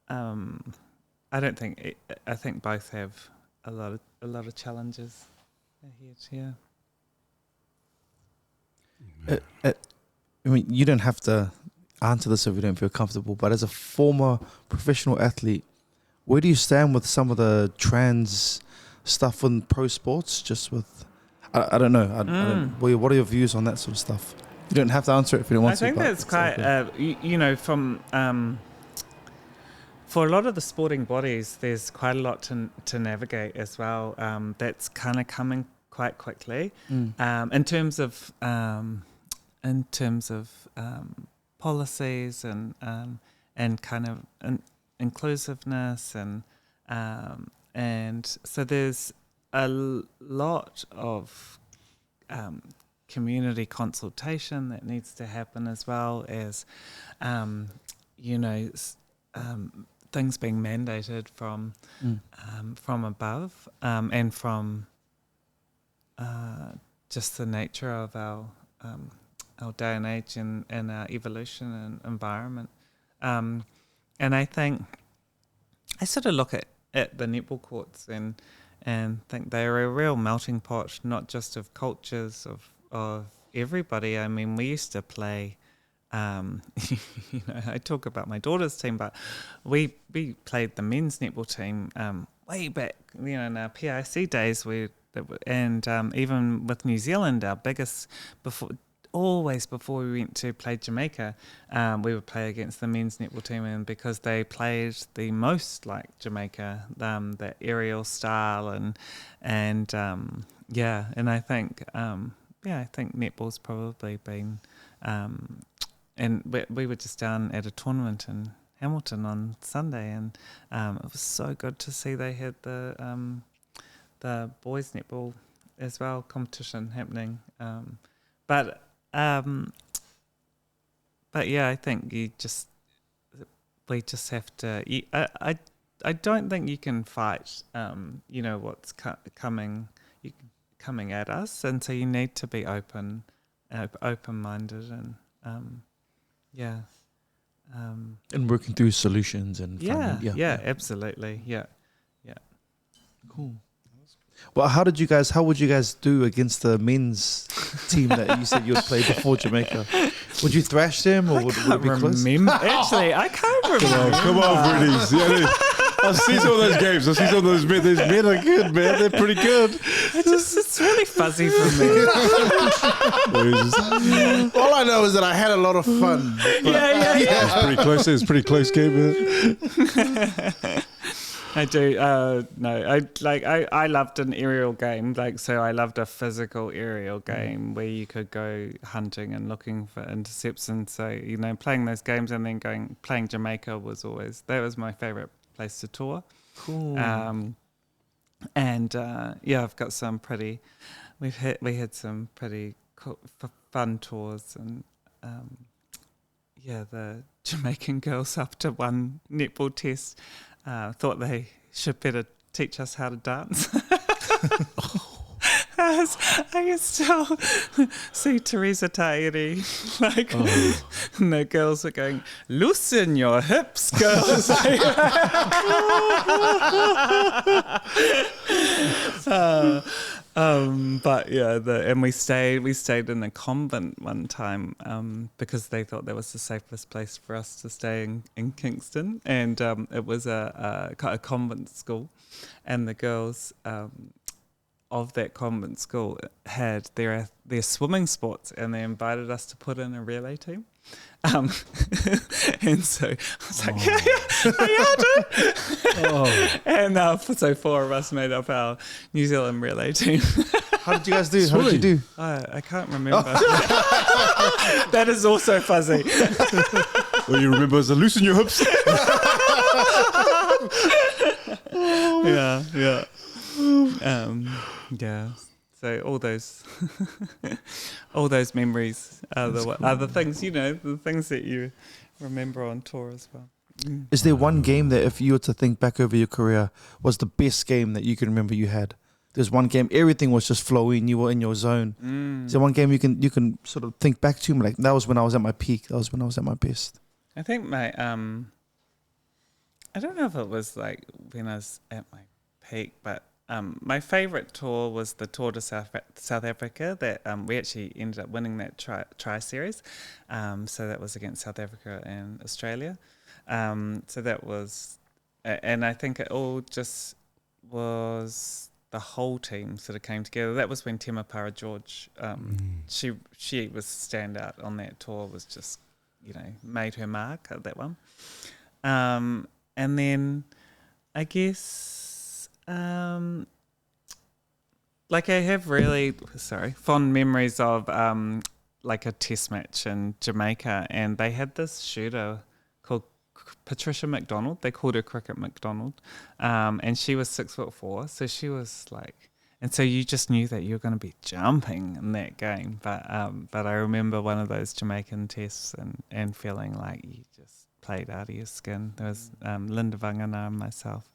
I don't think I think both have a lot of challenges ahead. I mean, you don't have to answer this if you don't feel comfortable, but as a former professional athlete, where do you stand with some of the trans stuff in pro sports? Just with, I don't know. What are your views on that sort of stuff? You don't have to answer it if you don't want to. I think that's quite, from for a lot of the sporting bodies, there's quite a lot to navigate as well. That's kind of coming quite quickly in terms of policies and kind of inclusiveness, and so there's a lot of community consultation that needs to happen, as well as things being mandated from above, and from just the nature of our day and age and our evolution and environment. And I think I sort of look at the netball courts and think they're a real melting pot, not just of cultures, of everybody. I mean, we used to play, I talk about my daughter's team, but we played the men's netball team way back, in our PIC days. And even with New Zealand, our biggest, before always, before we went to play Jamaica, we would play against the men's netball team, and because they played the most like Jamaica, the aerial style, and and I think I think netball's probably been, and we were just down at a tournament in Hamilton on Sunday, and it was so good to see they had the boys netball as well competition happening, but yeah, I think we just have to. I don't think you can fight, what's coming at us, and so you need to be open-minded, and and working through solutions and absolutely, yeah. Cool. Well, how would you guys do against the men's team that you said you would play before Jamaica? Would you thrash them, or would it be close? Actually, I can't remember. Come on, Bernice. Yeah, I've seen some of those games. I've seen some of those men. Those men are good, man. They're pretty good. It's really fuzzy for me. All I know is that I had a lot of fun. Yeah. It's pretty close. It's a pretty close game, man. I do. I loved an aerial game. So I loved a physical aerial game where you could go hunting and looking for intercepts. And so, playing those games and then playing Jamaica was that my favorite place to tour. Cool. I've got some pretty. We had some pretty cool, fun tours, and the Jamaican girls after one netball test thought they should better teach us how to dance. I can still see Teresa Tahiri, and the girls are going, "Loosen your hips, girls." And we stayed in a convent one time because they thought that was the safest place for us to stay in Kingston, and it was a convent school, and the girls of that convent school had their swimming sports, and they invited us to put in a relay team. And so I was like, yeah, I do. And so four of us made up our New Zealand relay team. How did you guys do? How did you do? I can't remember. That is also fuzzy. All you remember is the loosen your hips. Yeah. So all those memories are the things, the things that you remember on tour as well. Is there one game that, if you were to think back over your career, was the best game that you can remember you had? There's one game, everything was just flowing, you were in your zone. Is there one game you can sort of think back to, like, that was when I was at my peak, that was when I was at my best? I think I don't know if it was like when I was at my peak, but my favourite tour was the tour to South Africa that we actually ended up winning that tri series. So that was against South Africa and Australia. So that was, and I think it all just was the whole team sort of came together. That was when Temapara George, she was standout on that tour, was just, made her mark at that one. And then I guess, I have really fond memories of like a test match in Jamaica, and they had this shooter called Patricia McDonald. They called her Cricket McDonald, and she was 6'4", so she was like, and so you just knew that you were going to be jumping in that game. But I remember one of those Jamaican tests and feeling like you just played out of your skin. There was Linda Vangana and myself.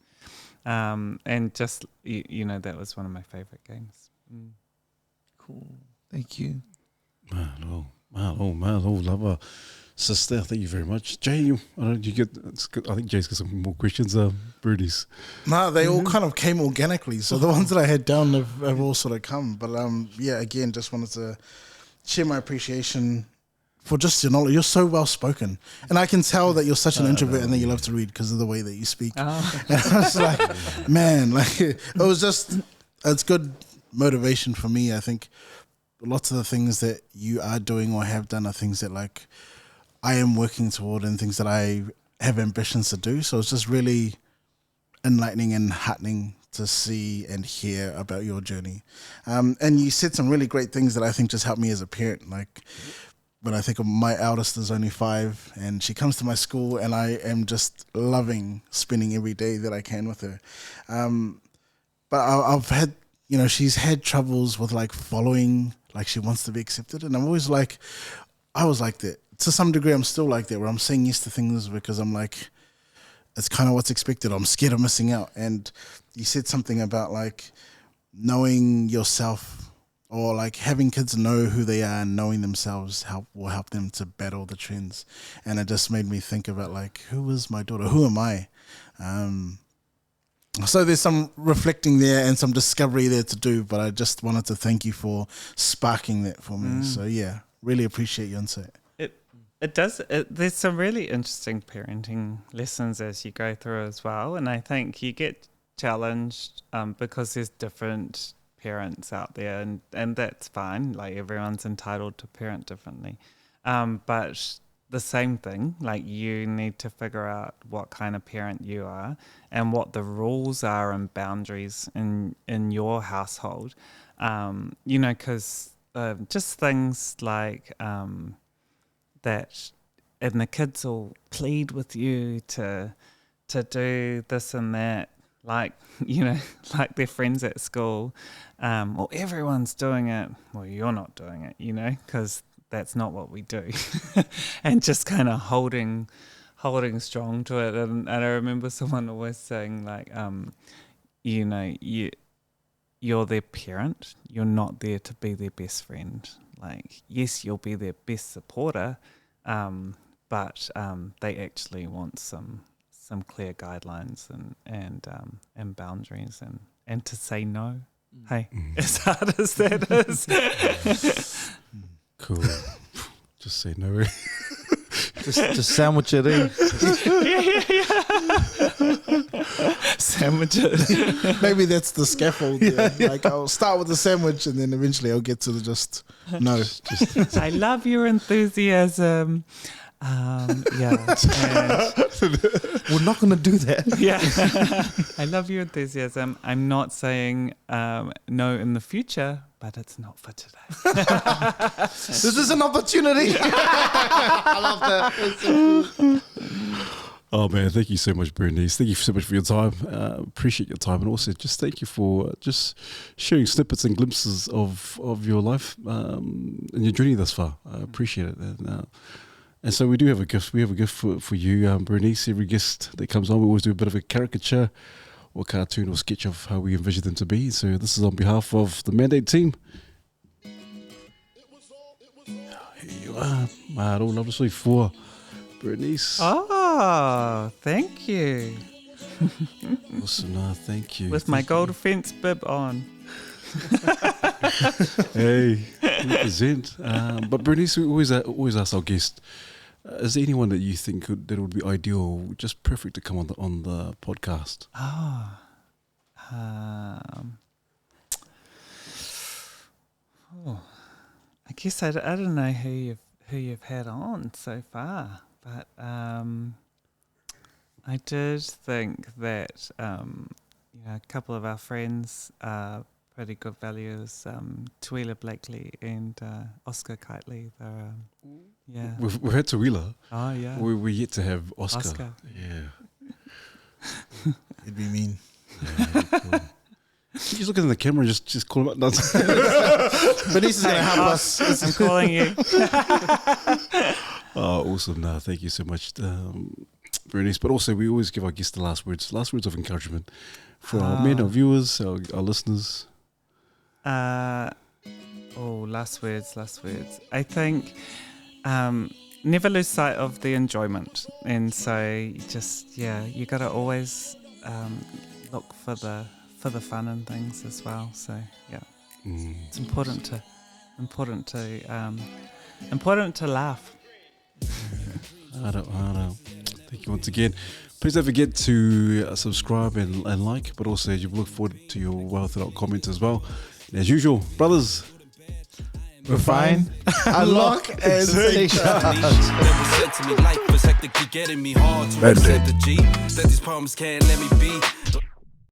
And just, that was one of my favourite games. Cool. Thank you. Man, love sister. Thank you very much. Jay, I think Jay's got some more questions. Bernice. No, they all kind of came organically. So the ones that I had down have all sort of come. But again, just wanted to share my appreciation for just your knowledge. You're so well spoken, and I can tell that you're such an introvert and that you love to read because of the way that you speak. And I was like, man, it's good motivation for me. I think lots of the things that you are doing or have done are things that like I am working toward and things that I have ambitions to do. So it's just really enlightening and heartening to see and hear about your journey. And you said some really great things that I think just helped me as a parent. Like when I think of my eldest is only 5 and she comes to my school and I am just loving spending every day that I can with her. But I've had, she's had troubles with like following, like she wants to be accepted. And I'm always like, I was like that. To some degree, I'm still like that, where I'm saying yes to things because I'm like, it's kind of what's expected. I'm scared of missing out. And you said something about like knowing yourself or like having kids know who they are and knowing themselves will help them to battle the trends. And it just made me think about like, who is my daughter? Who am I? So there's some reflecting there and some discovery there to do, but I just wanted to thank you for sparking that for me. So yeah, really appreciate your insight. It does. There's some really interesting parenting lessons as you go through as well, and I think you get challenged because there's different parents out there, and that's fine. Like everyone's entitled to parent differently, but the same thing. Like you need to figure out what kind of parent you are and what the rules are and boundaries in your household. Because just things like. That and the kids will plead with you to do this and that, like like their friends at school, or everyone's doing it. Well, you're not doing it, because that's not what we do, and just kind of holding strong to it. And I remember someone always saying like, you're their parent. You're not there to be their best friend. Like, yes, you'll be their best supporter, but they actually want some clear guidelines and boundaries and to say no. Hey, as hard as that is. Cool. Just say no. Just sandwich it in. Sandwich it. Maybe that's the scaffold. Yeah. Like I'll start with the sandwich and then eventually I'll get to the just no. I love your enthusiasm. Yeah. We're not going to do that. Yeah. I love your enthusiasm. I'm not saying no in the future, but it's not for today. This is an opportunity. I love that. Oh man, thank you so much, Bernice. Thank you so much for your time. Appreciate your time, and also just thank you for just sharing snippets and glimpses of your life and your journey thus far. I appreciate it. And so we do have a gift. We have a gift for you, Bernice. Every guest that comes on, we always do a bit of a caricature or cartoon or sketch of how we envision them to be. So this is on behalf of the Mandate team. Here you are, Maro Lovely for Bernice. Oh, thank you. Awesome, thank you. With my gold fence bib on. Hey, represent. But Bernice, we always ask our guest, is there anyone that you think that would be ideal, just perfect to come on the podcast? I guess I don't know who you've had on so far, but I did think that a couple of our friends are pretty good values. Tuila Blakely and Oscar Kitely. They're yeah. We've had Tuila. Oh yeah. We're yet to have Oscar. Yeah. It'd be mean. Yeah, cool. You just look in the camera and just call him out. Bernice is going to help us. I'm calling you. Oh, awesome. No, thank you so much, Bernice. But also, we always give our guests the last words of encouragement for our men, our viewers, our listeners. Last words. I think never lose sight of the enjoyment. And so you got to always look for the fun and things as well. So yeah, it's important to laugh. I don't. Thank you once again. Please don't forget to subscribe and like, but also you look forward to your well thought out comments as well. And as usual, brothers, refine, unlock, and take charge. That was said to me, life was hectically getting me hard to present the G. That these problems can't let me be.